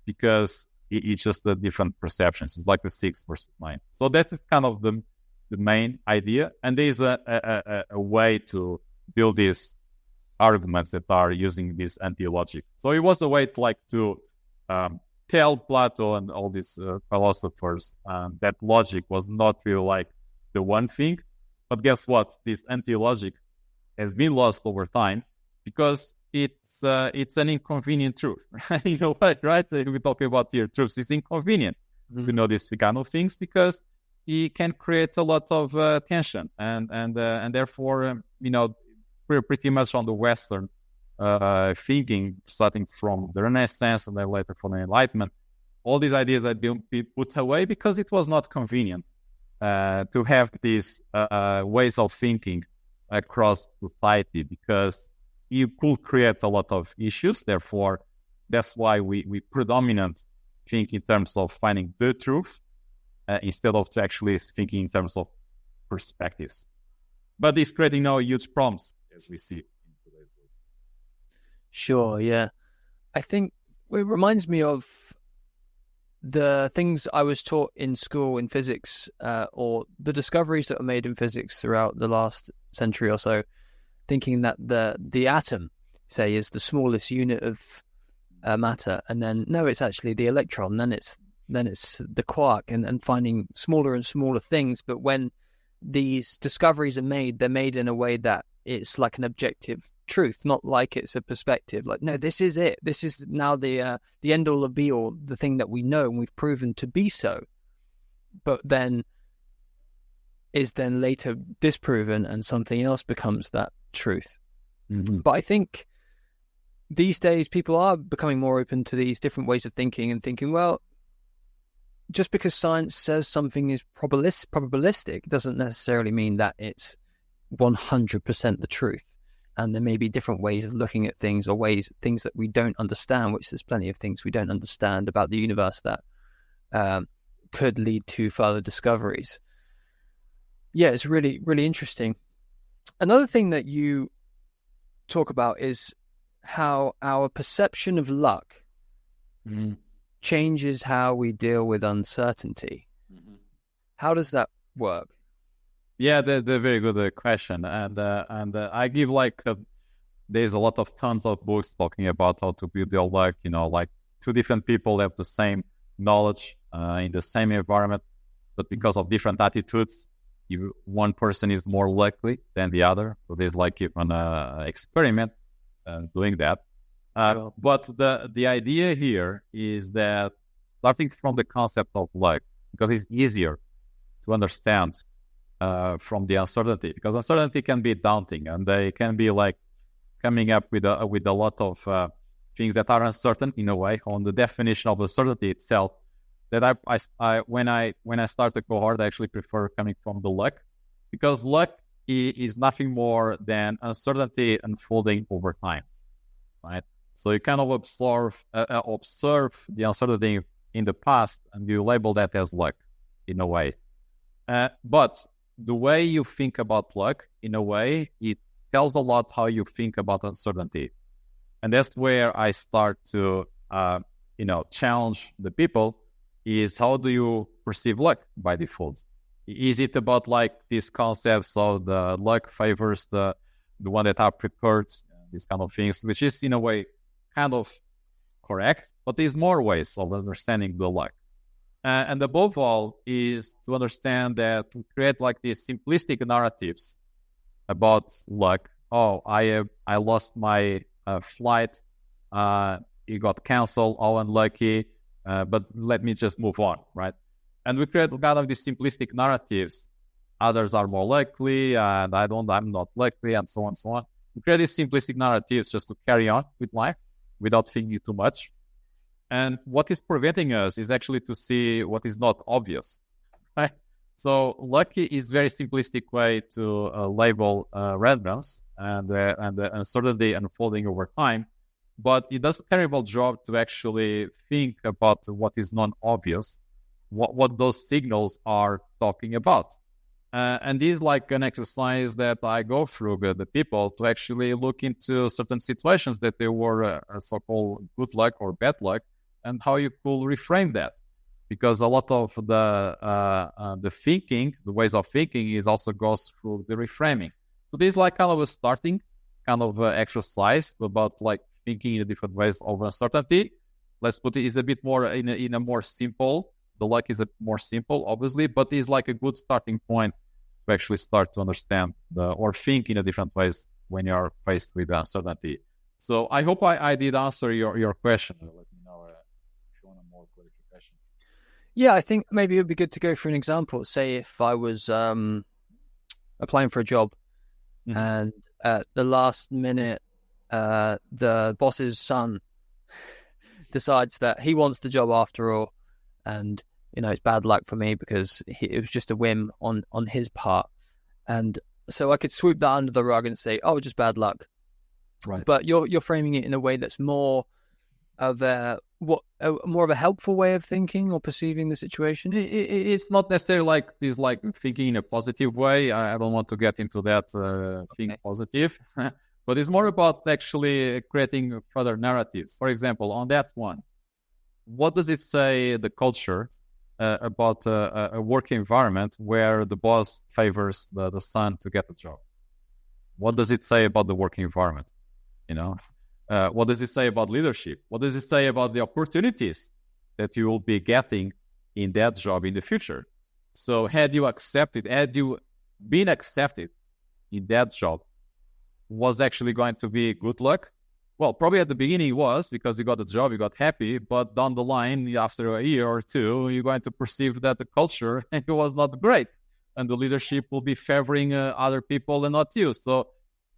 [SPEAKER 2] because it's just the different perceptions. It's like the 6 versus 9. So that's kind of the main idea. And there is a way to build these arguments that are using this anti-logic. So it was a way to tell Plato and all these philosophers that logic was not really like the one thing. But guess what? This anti-logic has been lost over time because it's an inconvenient truth. You know what, right? We're talking about here truths. It's inconvenient to know these kind of things because it can create a lot of tension and therefore, we're pretty much on the Western thinking, starting from the Renaissance and then later from the Enlightenment. All these ideas have been put away because it was not convenient to have these ways of thinking across society, because you could create a lot of issues. Therefore, that's why we predominant think in terms of finding the truth instead of actually thinking in terms of perspectives. But it's creating now huge problems, as we see in today's world.
[SPEAKER 1] Sure, yeah. I think it reminds me of the things I was taught in school in physics, or the discoveries that were made in physics throughout the last century or so, thinking that the atom, say, is the smallest unit of matter, and then no, it's actually the electron, then it's the quark, and finding smaller and smaller things. But when these discoveries are made, they're made in a way that it's like an objective truth, not like it's a perspective. Like, no, this is it. This is now the end all, the be all, the thing that we know and we've proven to be so. But then is then later disproven, and something else becomes that truth.
[SPEAKER 2] Mm-hmm.
[SPEAKER 1] But I think these days people are becoming more open to these different ways of thinking and thinking, well, just because science says something is probabilistic doesn't necessarily mean that it's 100% the truth. And there may be different ways of looking at things, or things that we don't understand, which there's plenty of things we don't understand about the universe that could lead to further discoveries. Yeah, it's really, really interesting. Another thing that you talk about is how our perception of luck changes how we deal with uncertainty. Mm-hmm. How does that work?
[SPEAKER 2] Yeah, they're very good question, and I give there's a lot of tons of books talking about how to build your luck. Like two different people have the same knowledge in the same environment, but because of different attitudes, one person is more likely than the other. So there's like even an experiment doing that.
[SPEAKER 1] Sure.
[SPEAKER 2] But the idea here is that starting from the concept of luck, because it's easier to understand from the uncertainty, because uncertainty can be daunting, and they can be like coming up with a lot of things that are uncertain in a way on the definition of uncertainty itself. That when I start the cohort, I actually prefer coming from the luck, because luck is nothing more than uncertainty unfolding over time, right? So you kind of observe the uncertainty in the past, and you label that as luck in a way. But the way you think about luck, in a way, it tells a lot how you think about uncertainty. And that's where I start to, challenge the people is how do you perceive luck by default? Is it about like these concepts of the luck favors the one that are prepared, these kind of things, which is in a way kind of correct, but there's more ways of understanding the luck. And above all is to understand that we create like these simplistic narratives about luck. Oh, I lost my flight. It got canceled. Oh, unlucky. But let me just move on, right? And we create kind of these simplistic narratives. Others are more likely, and I'm not likely, and so on and so on. We create these simplistic narratives just to carry on with life without thinking too much. And what is preventing us is actually to see what is not obvious, right? So lucky is very simplistic way to label randoms and uncertainty unfolding over time. But it does a terrible job to actually think about what is non-obvious, what those signals are talking about. And this is like an exercise that I go through with the people to actually look into certain situations that they were so-called good luck or bad luck, and how you could reframe that. Because a lot of the thinking, the ways of thinking is also goes through the reframing. So this is like kind of a starting kind of exercise about like thinking in different ways of uncertainty. Let's put it is a bit more in a more simple. The luck is a more simple, obviously, but it's like a good starting point to actually start to understand or think in a different ways when you are faced with uncertainty. So I hope I did answer your question. Let me know if you want a more clarification.
[SPEAKER 1] Yeah, I think maybe it would be good to go through an example. Say if I was applying for a job, and at the last minute, the boss's son decides that he wants the job after all, and it's bad luck for me because it was just a whim on his part, and so I could sweep that under the rug and say, "Oh, just bad luck."
[SPEAKER 2] Right.
[SPEAKER 1] But you're framing it in a way that's more of more of a helpful way of thinking or perceiving the situation.
[SPEAKER 2] It's not necessarily like this, like thinking in a positive way. I don't want to get into that think positive, but it's more about actually creating further narratives. For example, on that one, what does it say the culture about a work environment where the boss favors the son to get the job? What does it say about the work environment? What does it say about leadership? What does it say about the opportunities that you will be getting in that job in the future? So had you been accepted in that job, was actually going to be good luck? Well, probably at the beginning it was, because you got the job, you got happy, but down the line, after a year or two, you're going to perceive that the culture it was not great, and the leadership will be favoring other people and not you. So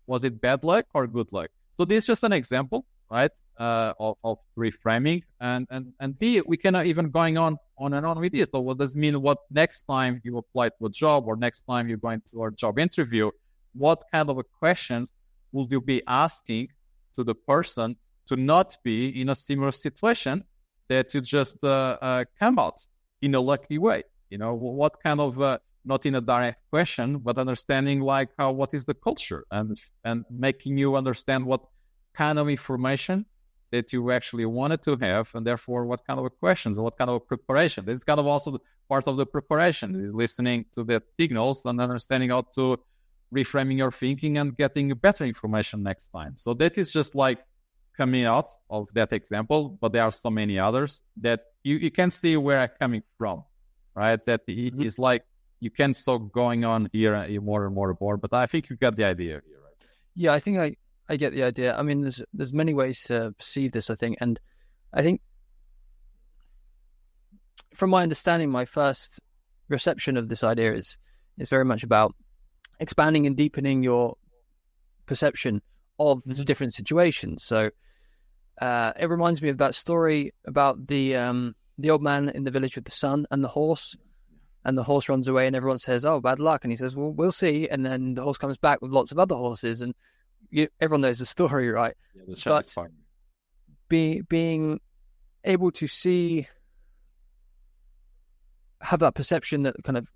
[SPEAKER 2] was it bad luck or good luck? So this is just an example, right, of reframing. And B, we cannot even going on and on with this. So what does it mean? What next time you apply to a job, or next time you're going to a job interview, what kind of questions will you be asking to the person to not be in a similar situation that you just come out in a lucky way? What kind of not in a direct question, but understanding like what is the culture, and making you understand what kind of information that you actually wanted to have, and therefore what kind of questions and what kind of preparation. This is kind of also part of the preparation, is listening to the signals and understanding how to reframing your thinking and getting better information next time. So that is just like coming out of that example, but there are so many others that you can see where I'm coming from, right? That it is like, you can start going on here more and more, but I think you got the idea here, right?
[SPEAKER 1] Yeah, I think I get the idea. I mean, there's many ways to perceive this, I think. And I think from my understanding, my first reception of this idea is very much about expanding and deepening your perception of the different situations. So it reminds me of that story about the old man in the village with the son and the horse. And the horse runs away and everyone says, "Oh, bad luck." And he says, "Well, we'll see." And then the horse comes back with lots of other horses, and everyone knows the story, right?
[SPEAKER 2] Yeah, that's fine.
[SPEAKER 1] Being able to have that perception that kind of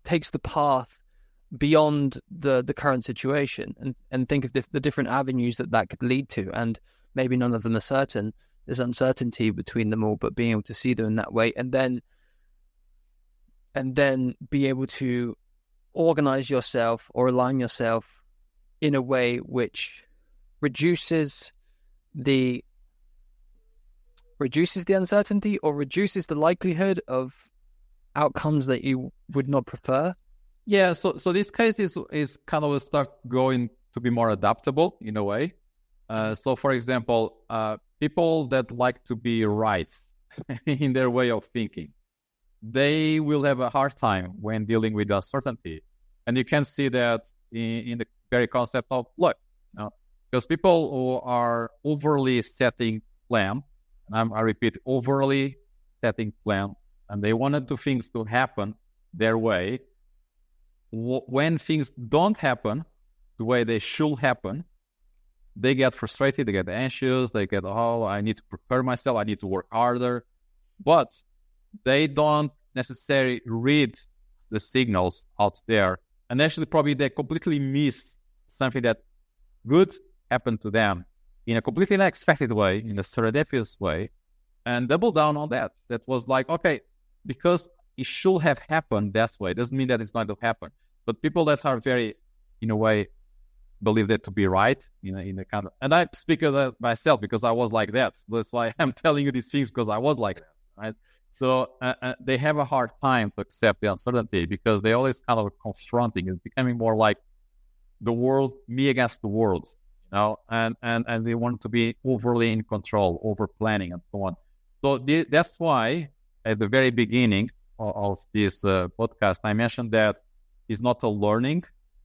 [SPEAKER 1] takes the path beyond the current situation and think of the different avenues that could lead to, and maybe none of them are certain. There's uncertainty between them all, but being able to see them in that way, and then be able to organize yourself or align yourself in a way which reduces the uncertainty or reduces the likelihood of outcomes that you would not prefer.
[SPEAKER 2] Yeah, so this case is kind of start going to be more adaptable in a way. So, for example, people that like to be right in their way of thinking, they will have a hard time when dealing with uncertainty. And you can see that in the very concept of luck. Because people who are overly setting plans, and I repeat, overly setting plans, and they wanted things to happen their way, when things don't happen the way they should happen, they get frustrated, they get anxious, they get, I need to prepare myself, I need to work harder. But they don't necessarily read the signals out there. And actually, probably they completely miss something that good happened to them in a completely unexpected way, in a serendipitous way, and double down on that. That was like, okay, because it should have happened that way, doesn't mean that it's going to happen. But people that are very, in a way, believe that to be right, in a kind of, and I speak of that myself because I was like that. That's why I'm telling you these things, because I was like that, right? So they have a hard time to accept the uncertainty because they always kind of confronting. It's becoming more like the world, me against the world, and they want to be overly in control, over planning, and so on. So that's why at the very beginning of this podcast, I mentioned that it's not a learning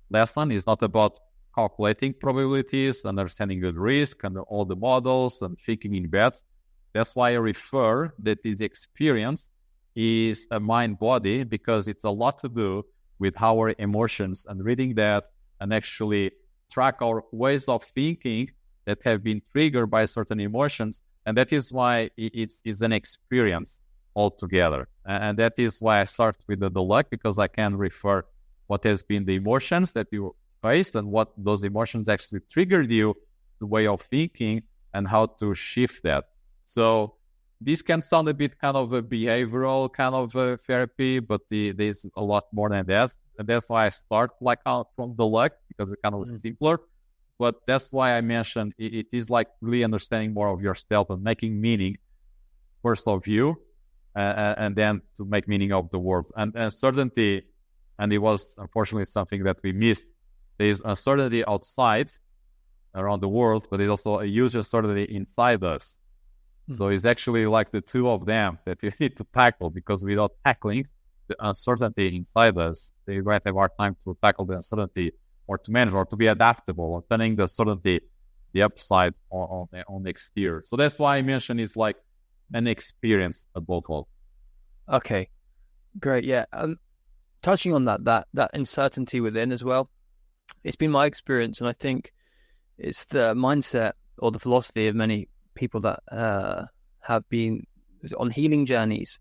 [SPEAKER 2] lesson. It's not about calculating probabilities, understanding the risk and all the models and thinking in bets. That's why I refer that this experience is a mind-body, because it's a lot to do with our emotions and reading that and actually track our ways of thinking that have been triggered by certain emotions. And that is why it's an experience altogether. And that is why I start with the luck, because I can refer what has been the emotions that you faced and what those emotions actually triggered you, the way of thinking, and how to shift that. So this can sound a bit kind of a behavioral kind of therapy, but there's a lot more than that. And that's why I start from the luck, because it's kind of simpler. But that's why I mentioned it is like really understanding more of yourself and making meaning first of you, and then to make meaning of the world. And certainty, and it was unfortunately something that we missed. There is uncertainty outside around the world, but there's also a huge uncertainty inside us. So it's actually like the two of them that you need to tackle, because without tackling the uncertainty inside us, you might have a hard time to tackle the uncertainty, or to manage, or to be adaptable, or turning the uncertainty, the upside on the exterior. So that's why I mentioned it's like an experience above all.
[SPEAKER 1] Okay, great. Yeah. Touching on that uncertainty within as well, it's been my experience, and I think it's the mindset or the philosophy of many people that have been on healing journeys,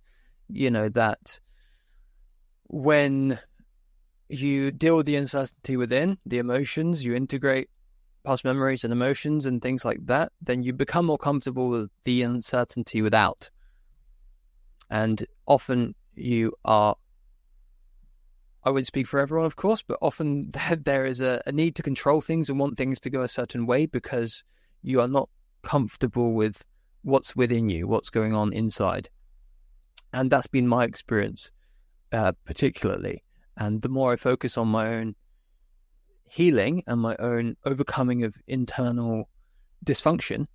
[SPEAKER 1] that when you deal with the uncertainty within, the emotions, you integrate past memories and emotions and things like that, then you become more comfortable with the uncertainty without. And often you are, I wouldn't speak for everyone, of course, but often there is a need to control things and want things to go a certain way, because you are not comfortable with what's within you, what's going on inside. And that's been my experience particularly. And the more I focus on my own healing and my own overcoming of internal dysfunction,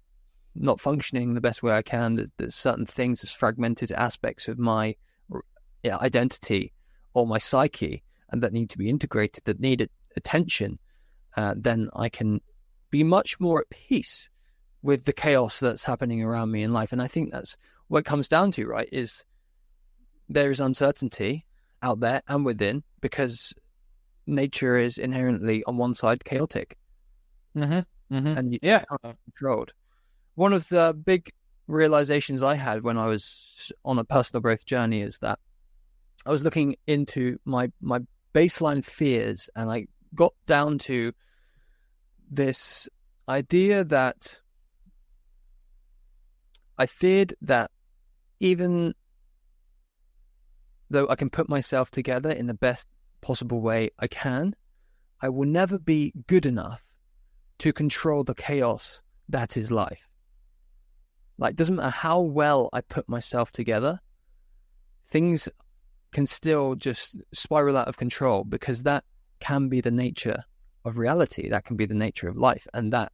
[SPEAKER 1] not functioning the best way I can, there's certain things, there's fragmented aspects of my identity or my psyche, and that need to be integrated, that need attention, then I can be much more at peace with the chaos that's happening around me in life. And I think that's what it comes down to, right? Is there is uncertainty out there and within, because nature is inherently on one side chaotic, and you are controlled. One of the big realizations I had when I was on a personal growth journey is that I was looking into my baseline fears, and I got down to this idea that I feared that even though I can put myself together in the best possible way I can, I will never be good enough to control the chaos that is life. Like, doesn't matter how well I put myself together, things can still just spiral out of control, because that can be the nature of reality. That can be the nature of life. And that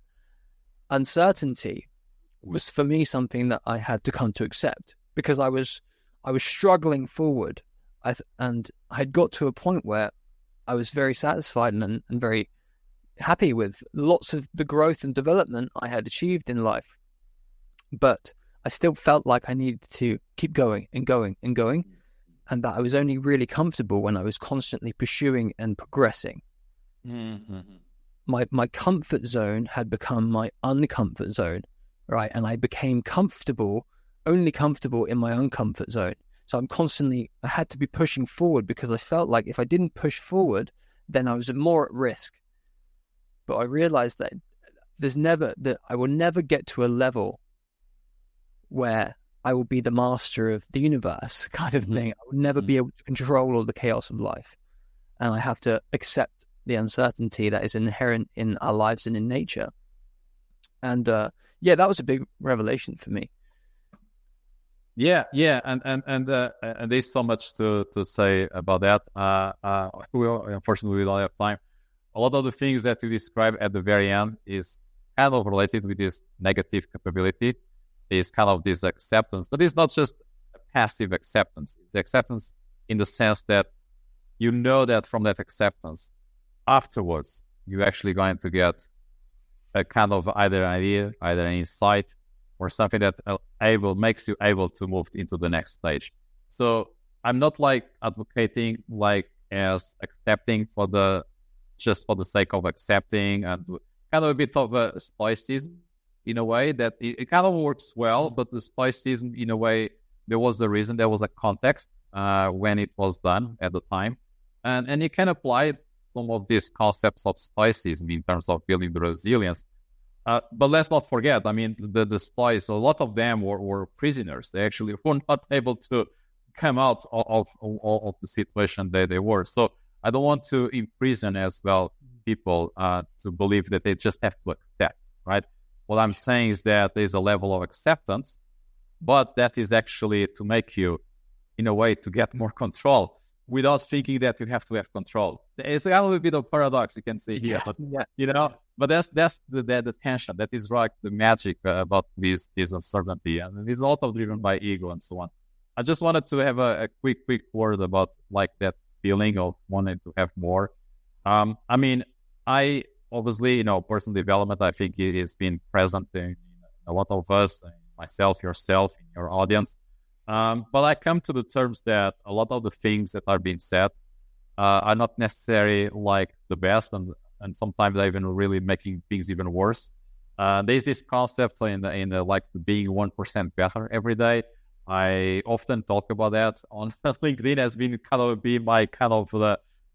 [SPEAKER 1] uncertainty was for me something that I had to come to accept, because I was struggling forward. And I had got to a point where I was very satisfied and very happy with lots of the growth and development I had achieved in life. But I still felt like I needed to keep going and going and going, and that I was only really comfortable when I was constantly pursuing and progressing.
[SPEAKER 2] Mm-hmm.
[SPEAKER 1] My comfort zone had become my uncomfort zone, right? And I became only comfortable in my uncomfort zone. So I had to be pushing forward, because I felt like if I didn't push forward, then I was more at risk. But I realized that I will never get to a level where I will be the master of the universe kind of thing. I will never be able to control all the chaos of life. And I have to accept the uncertainty that is inherent in our lives and in nature. And that was a big revelation for me.
[SPEAKER 2] Yeah, and there's so much to say about that. Unfortunately, we don't have time. A lot of the things that you describe at the very end is kind of related with this negative capability. Is kind of this acceptance, but it's not just a passive acceptance. It's the acceptance in the sense that you know that from that acceptance, afterwards, you're actually going to get a kind of either an idea, either an insight, or something that makes you able to move into the next stage. So I'm not like advocating like as accepting just for the sake of accepting, and kind of a bit of a stoicism in a way that it kind of works well, but the stoicism in a way, there was a reason, there was a context when it was done at the time. And you can apply some of these concepts of stoicism in terms of building the resilience. But let's not forget, I mean, the Stoics, a lot of them were prisoners. They actually were not able to come out of the situation that they were. So I don't want to imprison as well people to believe that they just have to accept, right? What I'm saying is that there's a level of acceptance, but that is actually to make you, in a way, to get more control without thinking that you have to have control. It's a little bit of paradox you can see here, but that's the tension. That is like the magic about this uncertainty, and it's also driven by ego and so on. I just wanted to have a quick word about like that feeling of wanting to have more. I mean, I obviously, personal development, I think it has been present in a lot of us, myself, yourself, in your audience. But I come to the terms that a lot of the things that are being said are not necessarily like the best, and sometimes they're even really making things even worse. There's this concept in like being 1% better every day. I often talk about that on LinkedIn. Has been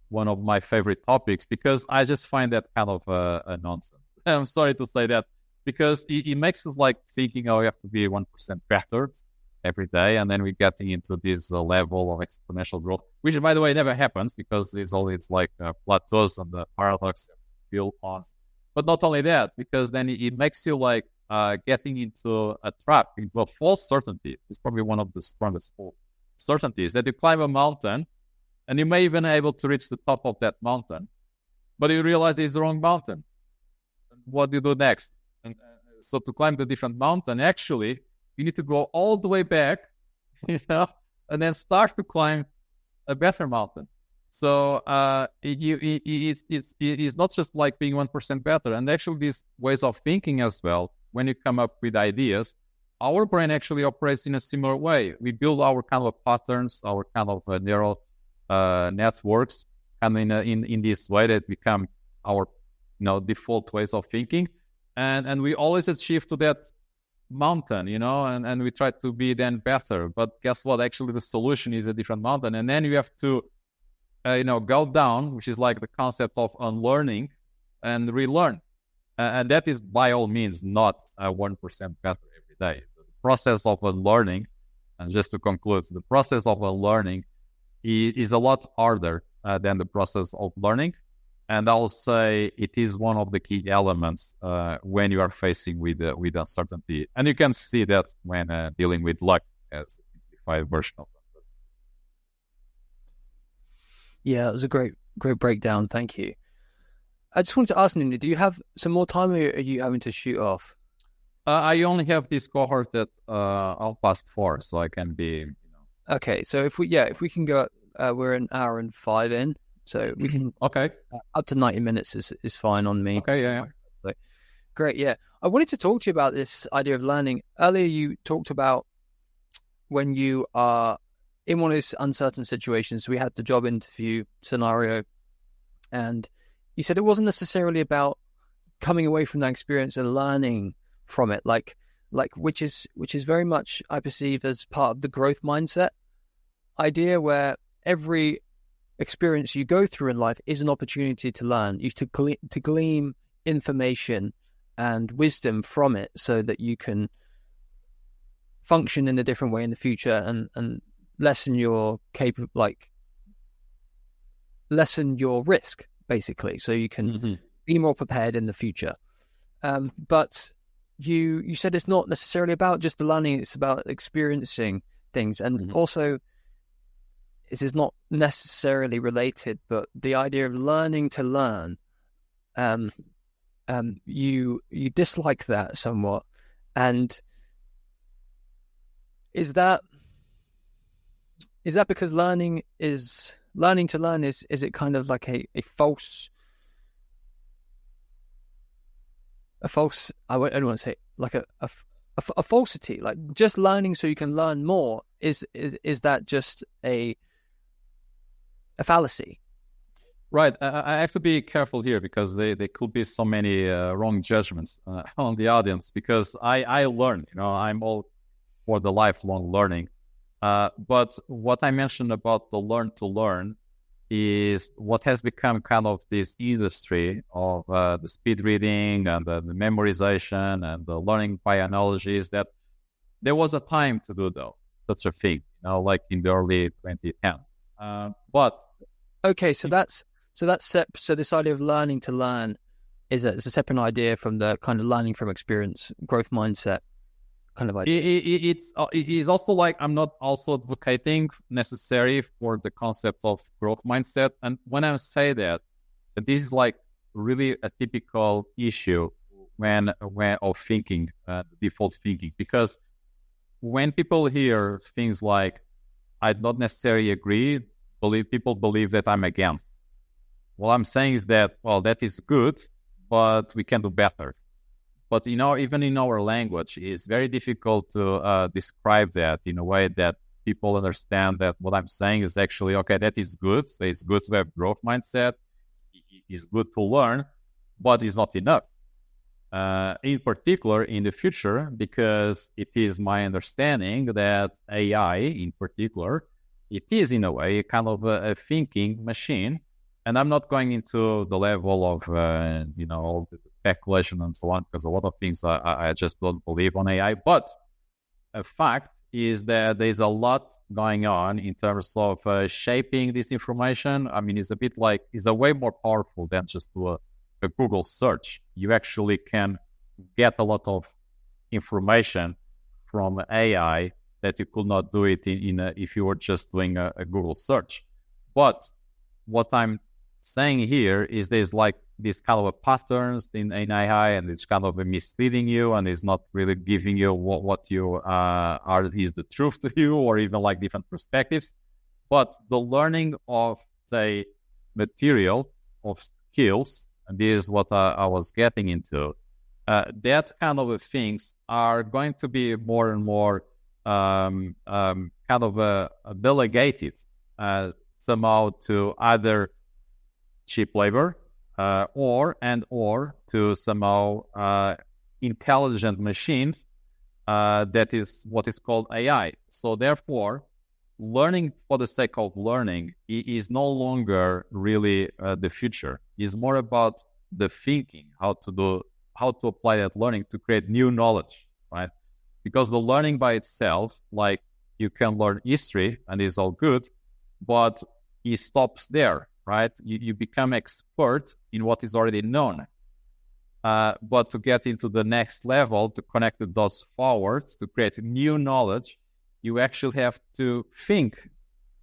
[SPEAKER 2] one of my favorite topics, because I just find that kind of a nonsense. I'm sorry to say that, because it makes us like thinking, we have to be 1% better every day, and then we're getting into this level of exponential growth, which, by the way, never happens, because it's always like plateaus and the paradox built on. But not only that, because then it makes you like getting into a trap, into a false certainty. It's probably one of the strongest false certainties, that you climb a mountain, and you may even be able to reach the top of that mountain, but you realize it's the wrong mountain. What do you do next? And so to climb the different mountain, actually, you need to go all the way back, and then start to climb a better mountain. So it's not just like being 1% better. And actually, these ways of thinking as well, when you come up with ideas, our brain actually operates in a similar way. We build our kind of patterns, our kind of neural networks, and in this way that become our default ways of thinking, and we always achieve to that mountain, and we try to be then better. But guess what? Actually, the solution is a different mountain, and then you have to go down, which is like the concept of unlearning and relearn. And that is by all means not 1% better every day. The process of unlearning, and just to conclude, the process of unlearning is a lot harder than the process of learning. And I'll say it is one of the key elements when you are facing with uncertainty. And you can see that when dealing with luck as a simplified version of uncertainty.
[SPEAKER 1] Yeah, it was a great breakdown. Thank you. I just wanted to ask, Nuno, do you have some more time, or are you having to shoot off?
[SPEAKER 2] I only have this cohort that I'll pass for, so I can be.
[SPEAKER 1] Okay, so if we can go, we're an hour and 5 in, so we can.
[SPEAKER 2] Okay.
[SPEAKER 1] Up to 90 minutes is fine on me.
[SPEAKER 2] Okay, yeah.
[SPEAKER 1] So, great, yeah. I wanted to talk to you about this idea of learning. Earlier, you talked about when you are in one of those uncertain situations. We had the job interview scenario, and you said it wasn't necessarily about coming away from that experience and learning from it, like which is very much, I perceive, as part of the growth mindset idea, where every experience you go through in life is an opportunity to learn, to glean information and wisdom from it, so that you can function in a different way in the future and lessen your lessen your risk, basically, so you can be more prepared in the future. But you said it's not necessarily about just the learning, it's about experiencing things. And also, this is not necessarily related, but the idea of learning to learn, you dislike that somewhat. And is that because learning to learn is it kind of like a false, I don't want to say like a falsity, like just learning so you can learn more, is that just a fallacy?
[SPEAKER 2] Right. I have to be careful here, because there could be so many wrong judgments on the audience, because I learn, I'm all for the lifelong learning. But what I mentioned about the learn to learn is what has become kind of this industry of the speed reading and the memorization and the learning by analogies, that there was a time to do such a thing, like in the early 2010s. But
[SPEAKER 1] okay, so this idea of learning to learn is a separate idea from the kind of learning from experience, growth mindset kind of idea.
[SPEAKER 2] It is also like, I'm not also advocating necessary for the concept of growth mindset. And when I say that this is like really a typical issue when of thinking, default thinking, because when people hear things like, I don't necessarily agree, people believe that I'm against. What I'm saying is that, well, that is good, but we can do better. But, even in our language, it's very difficult to describe that in a way that people understand that what I'm saying is actually, okay, that is good. It's good to have growth mindset. It's good to learn, but it's not enough. In particular, in the future, because it is my understanding that AI, in particular, it is in a way kind of a thinking machine. And I'm not going into the level of, all the speculation and so on, because a lot of things I just don't believe on AI. But a fact is that there's a lot going on in terms of shaping this information. I mean, it's a way more powerful than just a Google search. You actually can get a lot of information from AI that you could not do it if you were just doing a Google search. But what I'm saying here is there's like this kind of a patterns in AI, and it's kind of misleading you, and it's not really giving you what you is the truth to you, or even like different perspectives. But the learning of, say, material, of skills, and this is what I was getting into, that kind of things are going to be more and more kind of delegated somehow to either cheap labor or to somehow intelligent machines, that is what is called AI. So therefore, learning for the sake of learning is no longer really the future. It's more about the thinking, how to apply that learning to create new knowledge, right? Because the learning by itself, like you can learn history and it's all good, but it stops there, right? You become expert in what is already known. But to get into the next level, to connect the dots forward, to create new knowledge, you actually have to think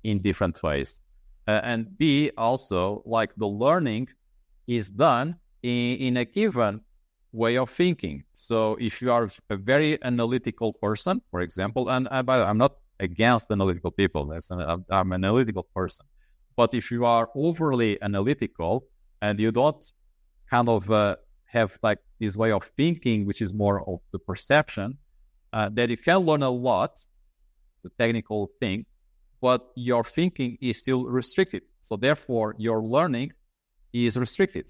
[SPEAKER 2] in different ways. And B, also, like the learning is done in a given way of thinking. So if you are a very analytical person, for example, and by the way, I'm not against analytical people, I'm an analytical person. But if you are overly analytical and you don't kind of have like this way of thinking, which is more of the perception, that you can learn a lot, the technical things, but your thinking is still restricted. So therefore, your learning is restricted.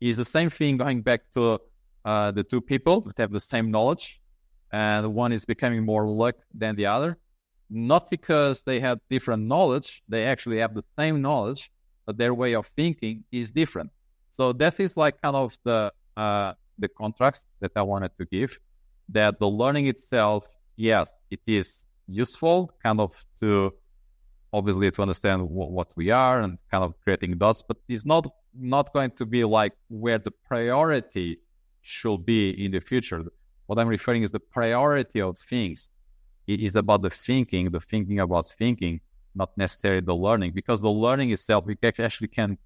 [SPEAKER 2] It's the same thing going back to the two people that have the same knowledge, and one is becoming more luck than the other. Not because they have different knowledge, they actually have the same knowledge, but their way of thinking is different. So that is like kind of the contrast that I wanted to give, that the learning itself, yes, it is useful kind of to obviously to understand what we are and kind of creating dots, but it's not going to be like where the priority should be in the future. What I'm referring is the priority of things. It is about the thinking about thinking, not necessarily the learning, because the learning itself, we actually can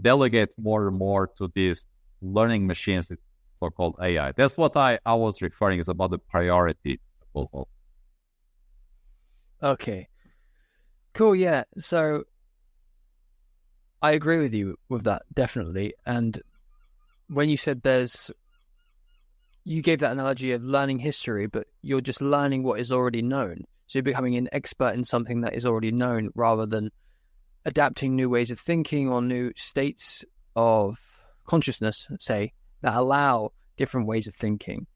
[SPEAKER 2] delegate more and more to these learning machines, it's so-called AI. That's what I was referring is about the priority.
[SPEAKER 1] Okay, cool. Yeah, so I agree with you with that, definitely. And when you said you gave that analogy of learning history, but you're just learning what is already known. So you're becoming an expert in something that is already known rather than adapting new ways of thinking or new states of consciousness, say, that allow different ways of thinking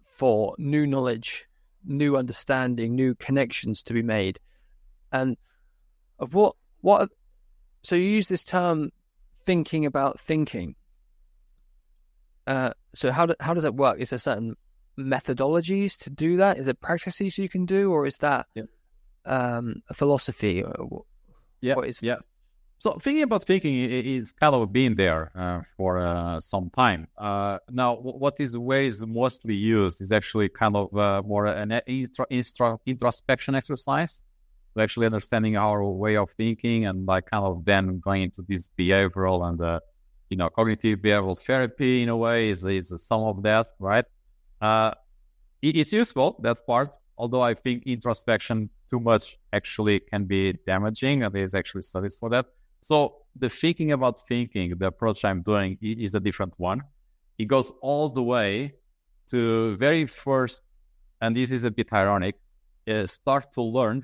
[SPEAKER 1] for new knowledge, new understanding, new connections to be made. And of what so you use this term thinking about thinking. So how does that work? Is there certain methodologies to do that? Is it practices you can do, or is that a philosophy?
[SPEAKER 2] Yeah. So thinking about thinking is kind of been there for some time. Now, where is mostly used is actually kind of more an introspection exercise, to actually understanding our way of thinking and like kind of then going into this behavioral and cognitive behavioral therapy in a way is some of that, right? It's useful, that part, although I think introspection too much actually can be damaging, and there's actually studies for that. So the thinking about thinking, the approach I'm doing is a different one. It goes all the way to very first, and this is a bit ironic, start to learn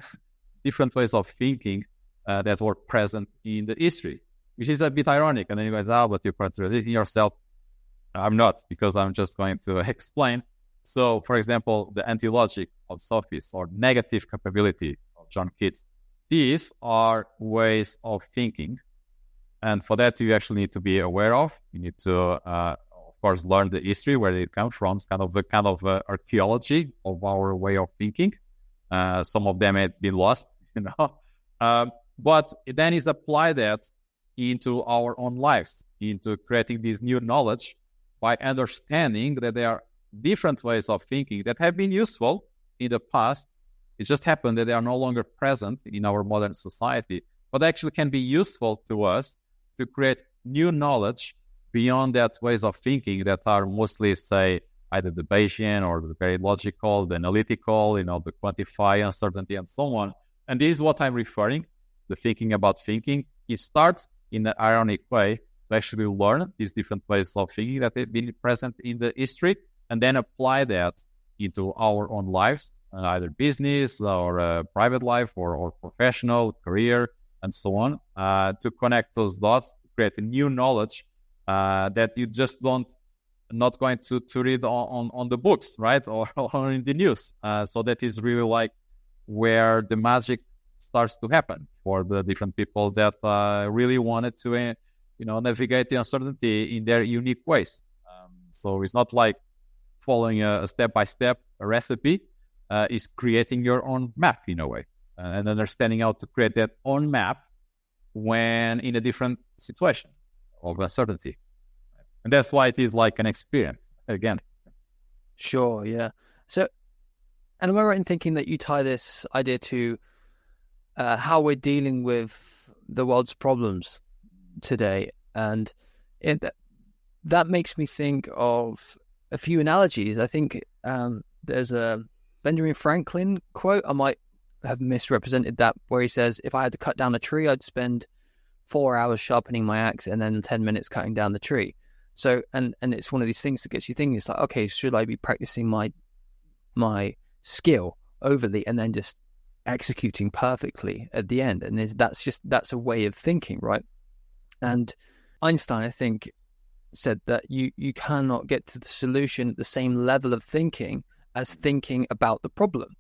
[SPEAKER 2] different ways of thinking that were present in the history, which is a bit ironic. And then you go, but you're contradicting yourself. I'm not, because I'm just going to explain. So, for example, the anti-logic of sophists or negative capability of John Keats, these are ways of thinking. And for that, you actually need to be aware of. You need to, of course, learn the history, where it comes from, kind of archaeology of our way of thinking. Some of them had been lost, but then is apply that into our own lives, into creating this new knowledge by understanding that there are different ways of thinking that have been useful in the past. It just happened that they are no longer present in our modern society, but actually can be useful to us to create new knowledge beyond that ways of thinking that are mostly, say, either the Bayesian or the very logical, the analytical, the quantify uncertainty and so on. And this is what I'm referring, the thinking about thinking. It starts in an ironic way to actually learn these different ways of thinking that have been present in the history, and then apply that into our own lives, either business or private life or professional, career, and so on, to connect those dots, to create a new knowledge that you just not going to read on the books, right, or in the news. So that is really like where the magic starts to happen for the different people that really wanted to, navigate the uncertainty in their unique ways. So it's not like following a step-by-step recipe. Is creating your own map in a way, and understanding how to create that own map when in a different situation of uncertainty. And that's why it is like an experience again.
[SPEAKER 1] Sure, yeah. So, and am I right in thinking that you tie this idea to how we're dealing with the world's problems today? And that makes me think of a few analogies. I think there's a Benjamin Franklin quote, I might have misrepresented that, where he says, if I had to cut down a tree, I'd spend 4 hours sharpening my axe and then 10 minutes cutting down the tree. So, and it's one of these things that gets you thinking. It's like, okay, should I be practicing my skill overly and then just executing perfectly at the end? And that's a way of thinking, right? And Einstein, I think, said that you cannot get to the solution at the same level of thinking as thinking about the problem.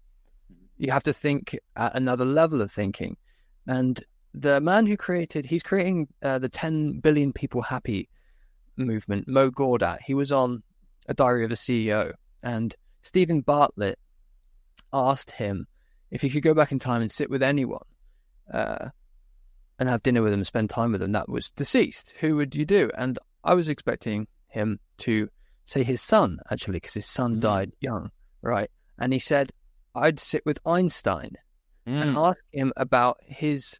[SPEAKER 1] You have to think at another level of thinking. And the man he's creating the 10 billion people happy movement, Mo Gawdat, he was on A Diary of a CEO, and Stephen Bartlett asked him if he could go back in time and sit with anyone and have dinner with them, spend time with them that was deceased, who would you do? And I was expecting him to say his son, actually, because his son died young. Right. And he said, I'd sit with Einstein and ask him about his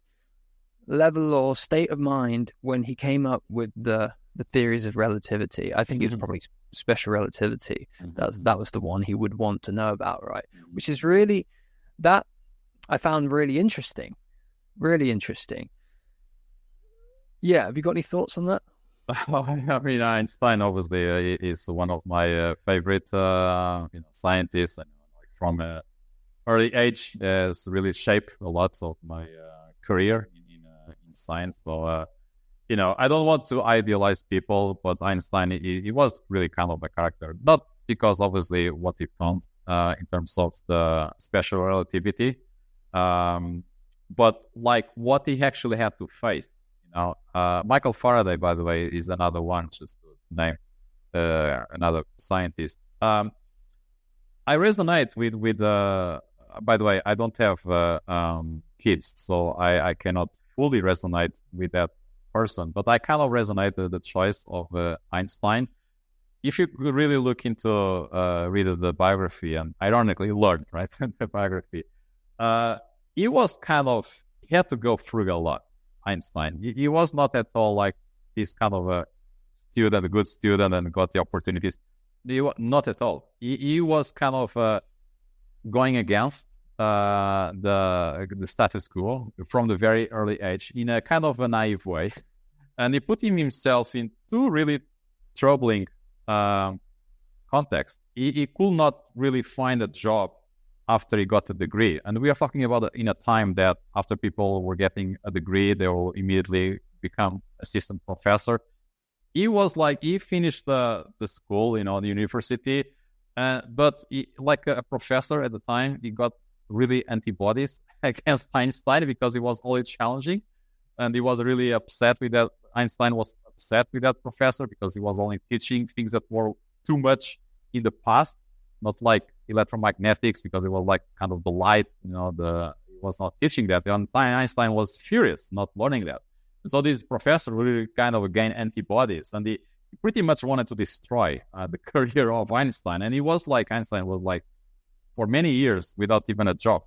[SPEAKER 1] level or state of mind when he came up with the theories of relativity. I think it was probably special relativity. That was the one he would want to know about, right? Which is really, that I found really interesting. Really interesting. Yeah. Have you got any thoughts on that?
[SPEAKER 2] I mean, Einstein obviously is one of my favorite scientists, and from an early age has really shaped a lot of my career in science. So I don't want to idealize people, but Einstein he was really kind of a character, not because obviously what he found in terms of the special relativity, but like what he actually had to face. Michael Faraday, by the way, is another one, just to name another scientist. I resonate with by the way, I don't have kids, so I cannot fully resonate with that person, but I kind of resonate with the choice of Einstein. If you really look into read the biography, and ironically learn, right, the biography, he had to go through a lot. Einstein. He was not at all like this kind of a good student, and got the opportunities. Not at all. He was kind of going against the status quo from the very early age in a kind of a naive way. And he put himself in two really troubling contexts. He could not really find a job after he got a degree. And we are talking about in a time that after people were getting a degree, they will immediately become assistant professor. He was like, he finished the school, the university, but like a professor at the time, he got really antibodies against Einstein because he was always challenging. And he was really upset with that. Einstein was upset with that professor because he was only teaching things that were too much in the past, not like electromagnetics, because it was like kind of the light, he was not teaching that. And Einstein was furious not learning that. And so this professor really kind of gained antibodies, and he pretty much wanted to destroy the career of Einstein. And Einstein was like for many years without even a job,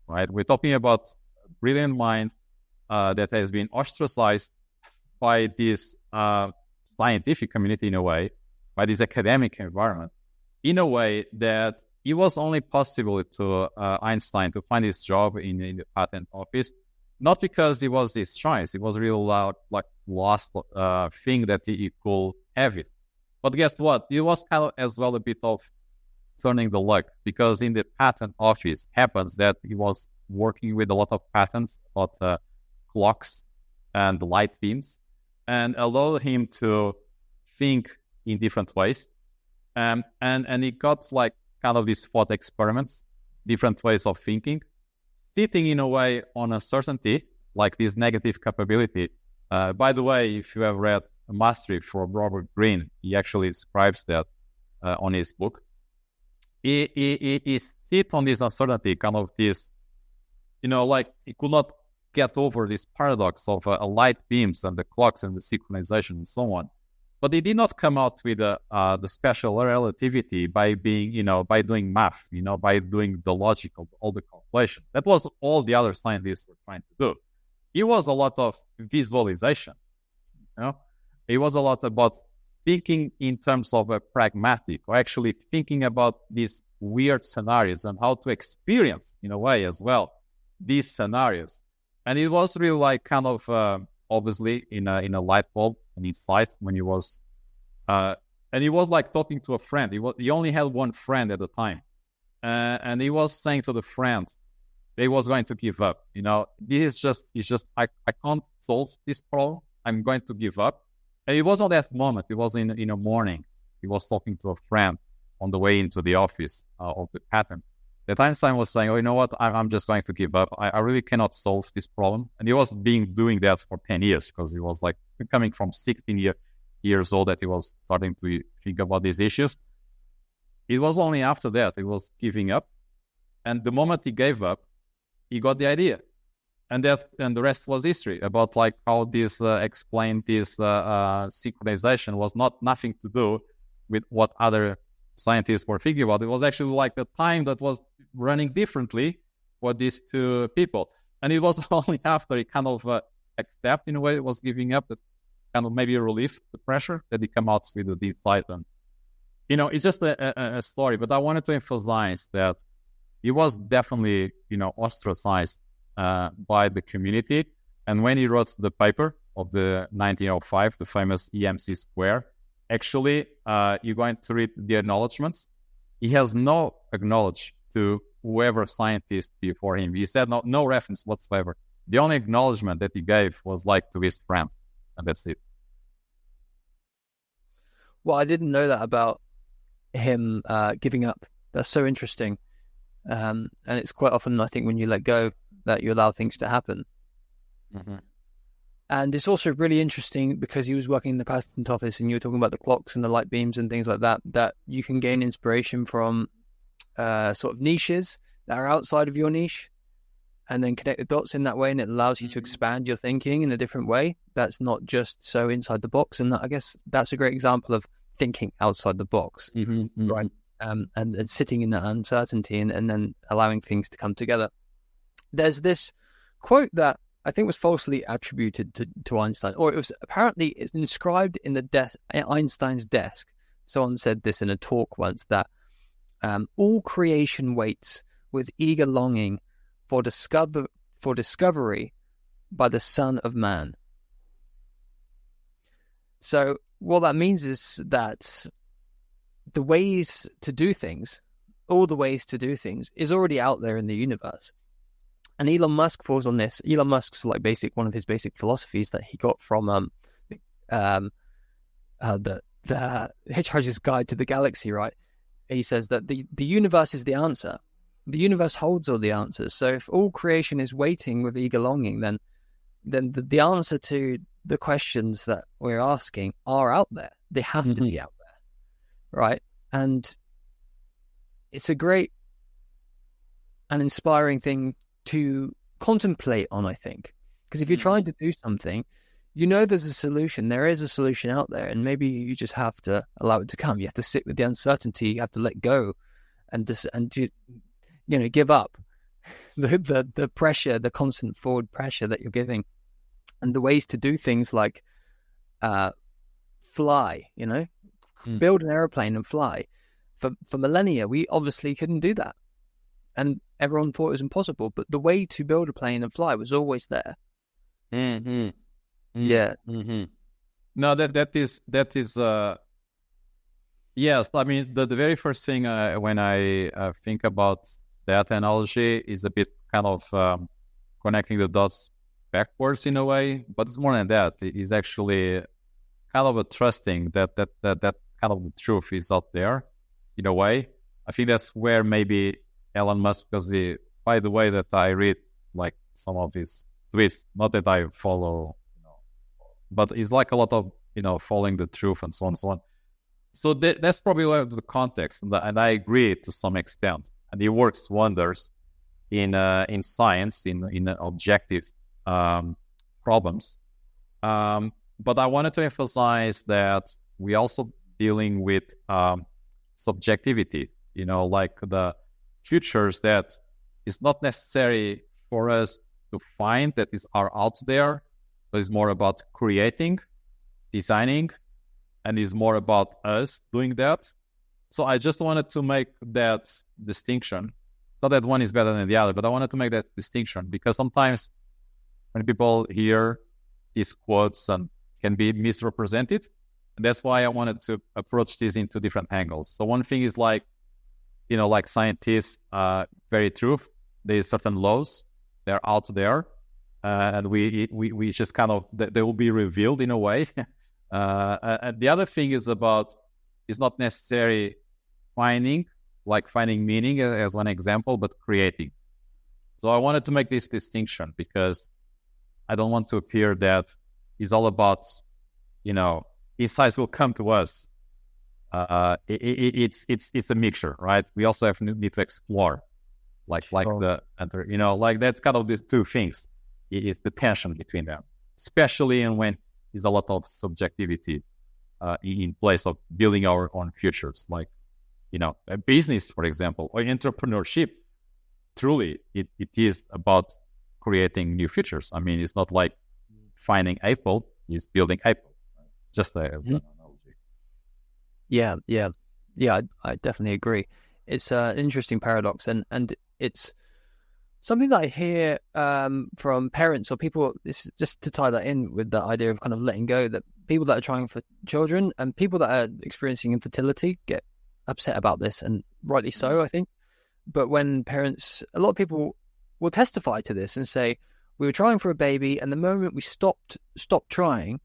[SPEAKER 2] right? We're talking about a brilliant mind that has been ostracized by this scientific community in a way, by this academic environment, in a way that it was only possible to Einstein to find his job in the patent office, not because it was his choice. It was really lost thing that he could have it. But guess what? It was kind of as well a bit of turning the luck, because in the patent office happens that he was working with a lot of patents about clocks and light beams, and allowed him to think in different ways. And he got like kind of these thought experiments, different ways of thinking, sitting in a way on uncertainty, like this negative capability. By the way, if you have read Mastery from Robert Greene, he actually describes that on his book. He sit on this uncertainty, kind of this, like he could not get over this paradox of light beams and the clocks and the synchronization and so on. But he did not come out with the special relativity by being, by doing math, by doing the logical, all the calculations. That was all the other scientists were trying to do. It was a lot of visualization. It was a lot about thinking in terms of a pragmatic, or actually thinking about these weird scenarios and how to experience, in a way as well, these scenarios. And it was really like kind of obviously in a light bulb and insight when he was, and he was like talking to a friend. He only had one friend at the time, and he was saying to the friend, they was going to give up. It's just I can't solve this problem. I'm going to give up. And it was on that moment. It was in the morning. He was talking to a friend on the way into the office of the patent. That Einstein was saying, "Oh, you know what? I'm just going to give up. I really cannot solve this problem." And he was doing that for 10 years because he was like coming from 16 years old that he was starting to think about these issues. It was only after that he was giving up, and the moment he gave up, he got the idea, and the rest was history about like how this explained this synchronization was nothing to do with what other scientists were thinking about. It was actually like the time that was running differently for these two people, and it was only after he kind of accept in a way it was giving up that kind of maybe relief the pressure that he come out with the deep fight. And it's just a story, but I wanted to emphasize that he was definitely, ostracized by the community. And when he wrote the paper of the 1905, the famous EMC square, actually, you're going to read the acknowledgements. He has no acknowledge to whoever scientist before him. He said no reference whatsoever. The only acknowledgement that he gave was like to his friend, and that's it.
[SPEAKER 1] Well, I didn't know that about him giving up. That's so interesting. And it's quite often, I think, when you let go, that you allow things to happen.
[SPEAKER 2] Mm-hmm.
[SPEAKER 1] And it's also really interesting because he was working in the patent office, and you were talking about the clocks and the light beams and things like that, that you can gain inspiration from sort of niches that are outside of your niche, and then connect the dots in that way, and it allows you to expand your thinking in a different way that's not just so inside the box. And I guess that's a great example of thinking outside the box, right? And sitting in that uncertainty and then allowing things to come together. There's this quote that I think was falsely attributed to Einstein, or it's inscribed in Einstein's desk. Someone said this in a talk once, that all creation waits with eager longing for discovery by the Son of Man. So what that means is that the ways to do things, all the ways to do things, is already out there in the universe. And Elon Musk falls on this. Elon Musk's like one of his basic philosophies that he got from the Hitchhiker's Guide to the Galaxy, right? He says that the universe is the answer. The universe holds all the answers. So if all creation is waiting with eager longing, then the answer to the questions that we're asking are out there. They have to be out there, right? And it's a great and inspiring thing to contemplate on, I think. Because if you're trying to do something, there's a solution. There is a solution out there, and maybe you just have to allow it to come. You have to sit with the uncertainty. You have to let go, and give up the pressure, the constant forward pressure that you're giving. And the ways to do things like fly, build an airplane and fly. For millennia, we obviously couldn't do that, and everyone thought it was impossible. But the way to build a plane and fly was always there. Yeah.
[SPEAKER 2] No, that is yes. I mean, the very first thing when I think about that analogy is a bit kind of connecting the dots backwards in a way, but it's more than that. It is actually kind of a trusting that kind of the truth is out there in a way. I think that's where maybe Elon Musk, because by the way that I read like some of his tweets, not that I follow, but it's like a lot of, following the truth and so on and so on. So that's probably the context, and I agree to some extent. And it works wonders in science, in objective problems. But I wanted to emphasize that we also dealing with subjectivity. Like the futures that is not necessary for us to find that are out there, but it's more about creating, designing, and is more about us doing that. So I just wanted to make that distinction. Not that one is better than the other, but I wanted to make that distinction because sometimes when people hear these quotes and can be misrepresented, and that's why I wanted to approach this into different angles. So one thing is like scientists, very true. There's certain laws, they're out there, and we just kind of, they will be revealed in a way. And the other thing is not necessarily finding meaning as one example, but creating. So I wanted to make this distinction because I don't want to appear that it's all about, insights will come to us. It's a mixture, right? We also need to explore, like that's kind of these two things. It's the tension between them, especially when there's a lot of subjectivity in place of building our own futures, like a business, for example, or entrepreneurship. Truly, it is about creating new futures. I mean, it's not like finding Apple; it's building Apple. Just an analogy.
[SPEAKER 1] Yeah, I definitely agree. It's an interesting paradox, and it's something that I hear from parents or people. This, just to tie that in with the idea of kind of letting go, that people that are trying for children and people that are experiencing infertility get upset about this, and rightly so, I think. But when parents, a lot of people will testify to this and say, we were trying for a baby, and the moment we stopped trying,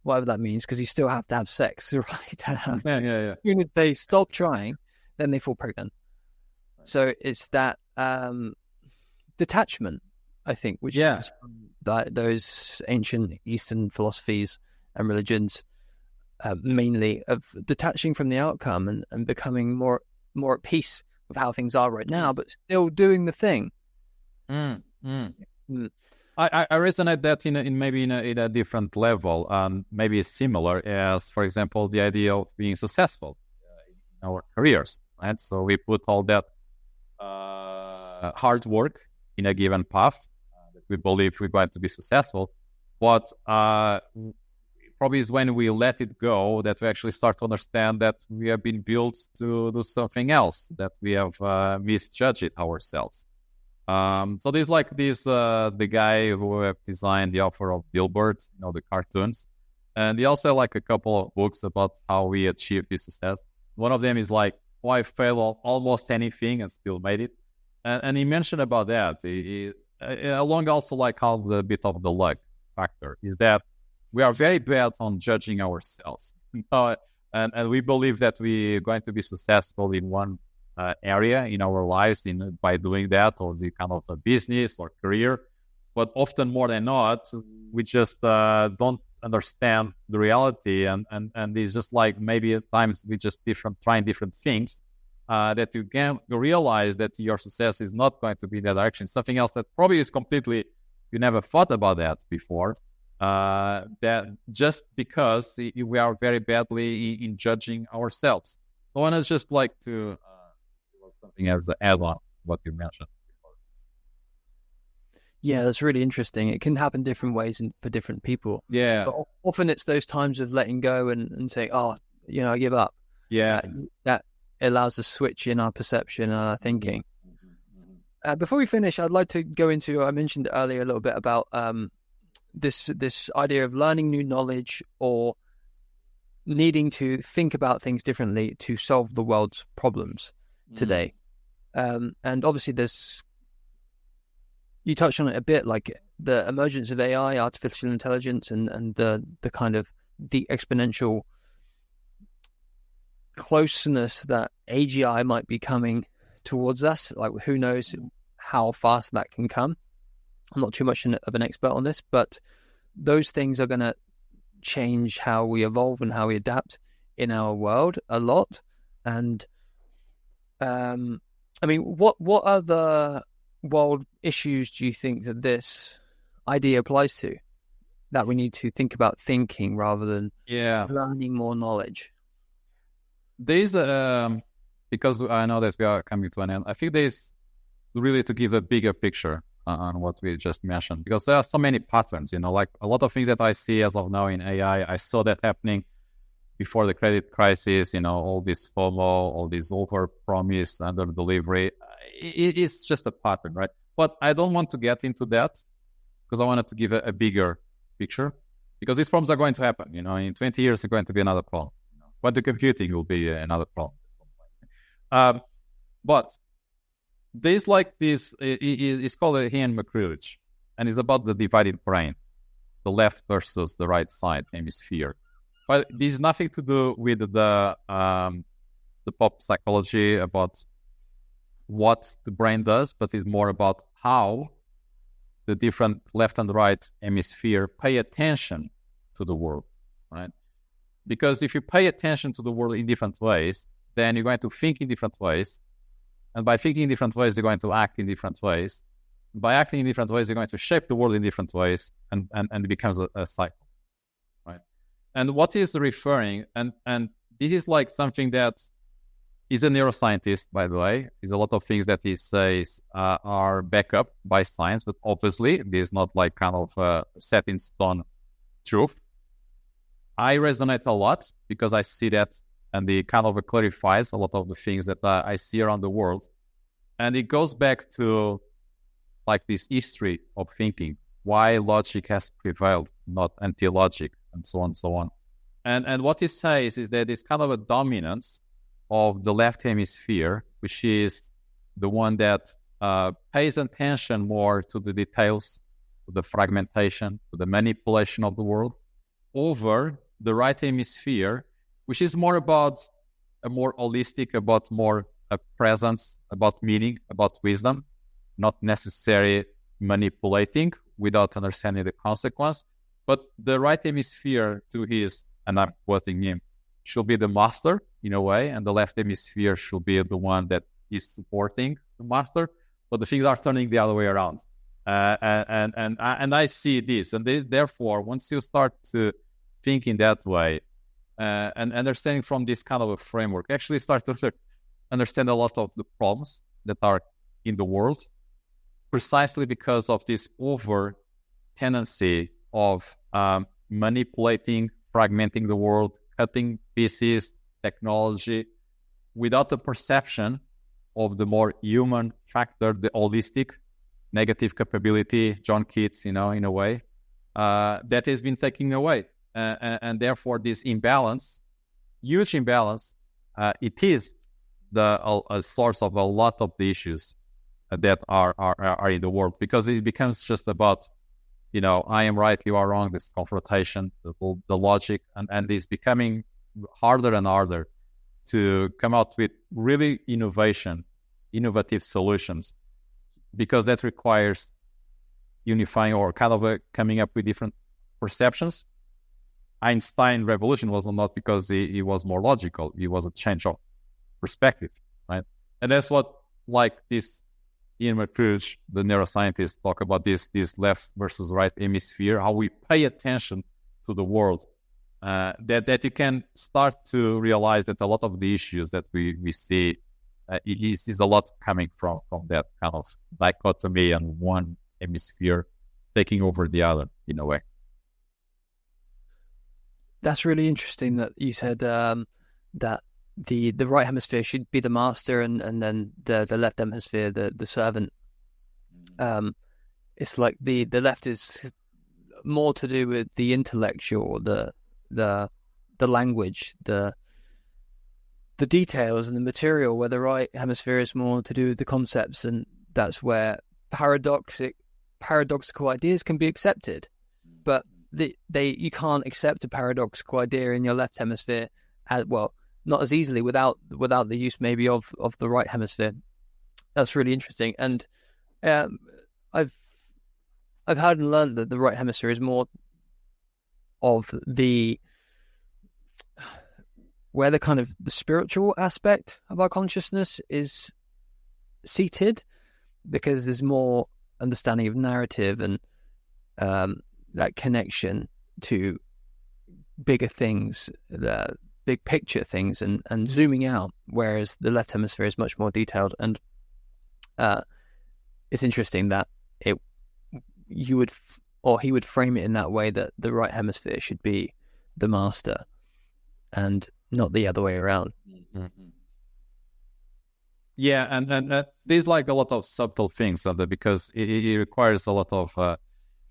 [SPEAKER 1] whatever that means, because you still have to have sex, right?
[SPEAKER 2] Yeah.
[SPEAKER 1] As soon as they stop trying, then they fall pregnant. So it's that detachment, I think, which comes from those ancient Eastern philosophies and religions, mainly of detaching from the outcome and becoming more at peace with how things are right now, but still doing the thing.
[SPEAKER 2] I resonate that in maybe in a different level, maybe similar as, for example, the idea of being successful in our careers, right? So we put all that hard work in a given path that we believe we're going to be successful, but probably is when we let it go that we actually start to understand that we have been built to do something else, that we have misjudged it ourselves. So there's like this, the guy who have designed the offer of Billboard, the cartoons. And he also like a couple of books about how we achieve this success. One of them is like, why fail almost anything and still made it. And he mentioned about that. Along also like how the bit of the luck factor is that we are very bad on judging ourselves. And we believe that we're going to be successful in one area in our lives by doing that, or the kind of a business or career. But often more than not, we just don't understand the reality. And it's just like maybe at times we just trying different things that you can realize that your success is not going to be in that direction. Something else that probably is completely, you never thought about that before. That just because we are very badly in judging ourselves. So I want to just like to something as an add-on what you mentioned before.
[SPEAKER 1] Yeah, that's really interesting. It can happen different ways for different people.
[SPEAKER 2] Yeah.
[SPEAKER 1] But often it's those times of letting go and saying, I give up.
[SPEAKER 2] Yeah.
[SPEAKER 1] That allows a switch in our perception and our thinking. Before we finish, I'd like to go into, I mentioned earlier a little bit about this idea of learning new knowledge or needing to think about things differently to solve the world's problems today. And obviously you touched on it a bit, like the emergence of AI, artificial intelligence, and the kind of the exponential closeness that AGI might be coming towards us. Like, who knows how fast that can come. I'm not too much of an expert on this, but those things are going to change how we evolve and how we adapt in our world a lot. And I mean, what other world issues do you think that this idea applies to, that we need to think about thinking rather than learning more knowledge?
[SPEAKER 2] There's because I know that we are coming to an end, I think there's really to give a bigger picture on what we just mentioned, because there are so many patterns, like a lot of things that I see as of now in AI. I saw that happening before the credit crisis, all this FOMO, all this over promise, under delivery. It is just a pattern, right? But I don't want to get into that, because I wanted to give a bigger picture, because these problems are going to happen. In 20 years, it's going to be another problem. Quantum computing will be another problem. But there's it's called a Ian McCreary, and it's about the divided brain, the left versus the right side hemisphere. But this is nothing to do with the pop psychology about what the brain does, but it's more about how the different left and right hemisphere pay attention to the world, right? Because if you pay attention to the world in different ways, then you're going to think in different ways. And by thinking in different ways, you're going to act in different ways. By acting in different ways, you're going to shape the world in different ways, and it becomes a cycle, right? And what is referring, and this is like something that is a neuroscientist, by the way. There's a lot of things that he says are backed up by science, but obviously this is not like kind of a set in stone truth. I resonate a lot because I see that, and it kind of clarifies a lot of the things that I see around the world. And it goes back to like this history of thinking, why logic has prevailed, not anti-logic, and so on and so on. And what he says is that it's kind of a dominance of the left hemisphere, which is the one that pays attention more to the details, to the fragmentation, to the manipulation of the world, over the right hemisphere, which is more about a more holistic, about more presence, about meaning, about wisdom, not necessarily manipulating without understanding the consequence. But the right hemisphere, to his, and I'm quoting him, should be the master in a way, and the left hemisphere should be the one that is supporting the master. But the things are turning the other way around, and I see this, and therefore, once you start to think in that way, and understanding from this kind of a framework, actually start to understand a lot of the problems that are in the world, precisely because of this over tendency of manipulating, fragmenting the world, cutting pieces, technology, without the perception of the more human factor, the holistic, negative capability, John Keats, in a way, that has been taken away. And therefore, this imbalance, huge imbalance, it is a source of a lot of the issues that are in the world, because it becomes just about, I am right, you are wrong, this confrontation, the logic, and it's becoming harder and harder to come out with really innovative solutions, because that requires unifying or kind of coming up with different perceptions. Einstein's revolution was not because he was more logical, it was a change of perspective, right? And that's what, like this Ian McCreary, the neuroscientist, talk about this left versus right hemisphere, how we pay attention to the world, that you can start to realize that a lot of the issues that we see is a lot coming from that kind of dichotomy and one hemisphere taking over the other in a way.
[SPEAKER 1] That's really interesting that you said that the right hemisphere should be the master, and then the left hemisphere the servant. It's like the left is more to do with the intellectual, the language, the details and the material, where the right hemisphere is more to do with the concepts, and that's where paradoxical ideas can be accepted. But you can't accept a paradoxical idea in your left hemisphere not as easily without the use maybe of the right hemisphere. That's really interesting. And I've heard and learned that the right hemisphere is more of where the kind of the spiritual aspect of our consciousness is seated, because there's more understanding of narrative and that connection to bigger things, the big picture things, and zooming out, whereas the left hemisphere is much more detailed. And it's interesting that he would frame it in that way, that the right hemisphere should be the master and not the other way around.
[SPEAKER 2] Mm-hmm. Yeah, and there's like a lot of subtle things because it requires a lot of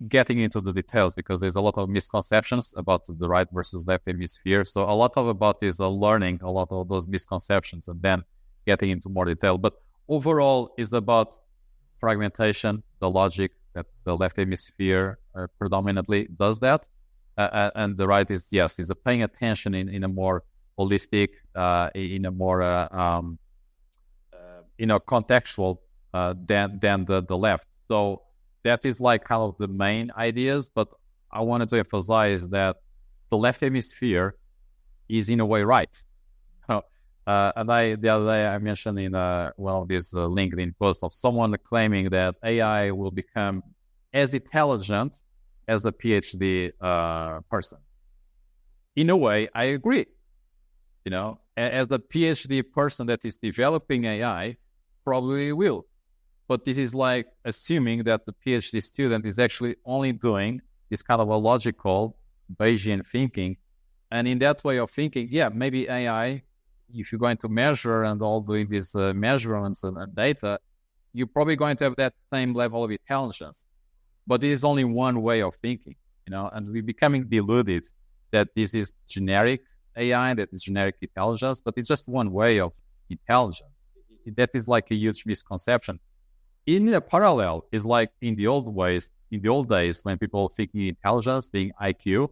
[SPEAKER 2] getting into the details, because there's a lot of misconceptions about the right versus left hemisphere. So a lot of about is learning a lot of those misconceptions and then getting into more detail. But overall is about fragmentation, the logic that the left hemisphere predominantly does that. And the right is paying attention in a more holistic, in a more contextual than the left. So that is like kind of the main ideas, but I wanted to emphasize that the left hemisphere is in a way right. And the other day I mentioned in one of these LinkedIn posts of someone claiming that AI will become as intelligent as a PhD person. In a way, I agree. As the PhD person that is developing AI, probably will. But this is like assuming that the PhD student is actually only doing this kind of a logical Bayesian thinking. And in that way of thinking, maybe AI, if you're going to measure and all doing these measurements and data, you're probably going to have that same level of intelligence. But it is only one way of thinking, and we're becoming deluded that this is generic AI, that is generic intelligence, but it's just one way of intelligence. That is like a huge misconception. In the parallel is like in the old days when people thinking intelligence being IQ,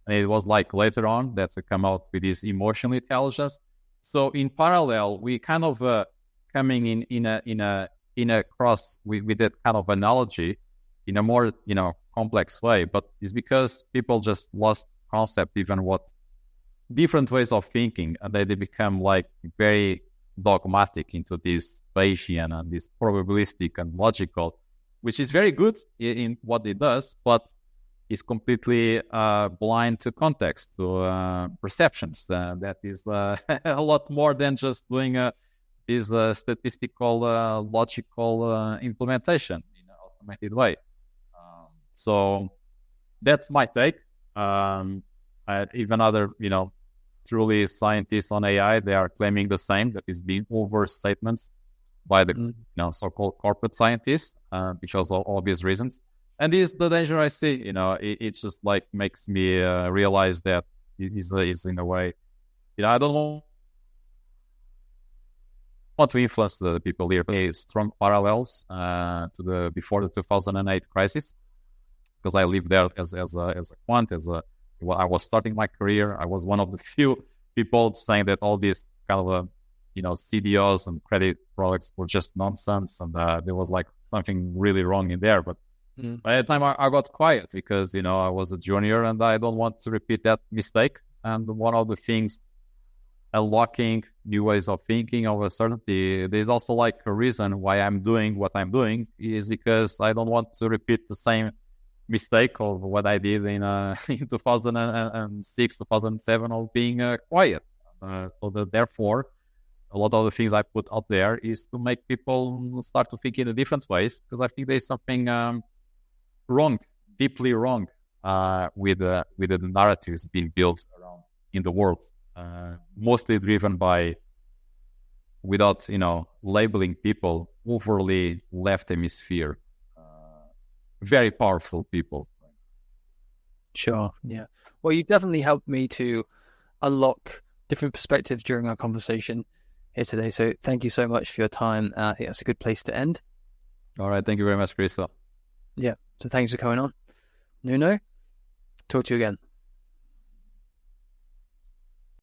[SPEAKER 2] and it was like later on that we come out with this emotional intelligence. So in parallel, we kind of coming in a cross with that kind of analogy in a more complex way. But it's because people just lost concept even what different ways of thinking, and they become like very dogmatic into this Bayesian and this probabilistic and logical, which is very good in what it does, but is completely blind to context, to perceptions. That is a lot more than just doing this statistical, logical implementation in an automated way. So that's my take. Even other, truly scientists on AI, they are claiming the same, that is being overstatements by the so-called corporate scientists, because of obvious reasons. And this is the danger I see. It just like makes me realize that it is in a way, I don't want to influence the people here. Strong parallels to the before the 2008 crisis, because I lived there as a quant, when I was starting my career. I was one of the few people saying that all these kind of CDOs and credit products were just nonsense, and there was like something really wrong in there. But by the time I got quiet, because I was a junior and I don't want to repeat that mistake. And one of the things, unlocking new ways of thinking of a certainty, there's also like a reason why I'm doing what I'm doing, is because I don't want to repeat the same mistake of what I did in 2006, 2007 of being quiet. So that therefore, a lot of the things I put out there is to make people start to think in a different ways, because I think there's something wrong, deeply wrong, with the narratives being built around in the world, mostly driven by, without labeling people, overly left hemisphere. Very powerful people.
[SPEAKER 1] Sure, yeah. Well, you definitely helped me to unlock different perspectives during our conversation here today. So thank you so much for your time. I think that's a good place to end.
[SPEAKER 2] All right. Thank you very much, Christo.
[SPEAKER 1] Yeah. So thanks for coming on. Nuno, talk to you again.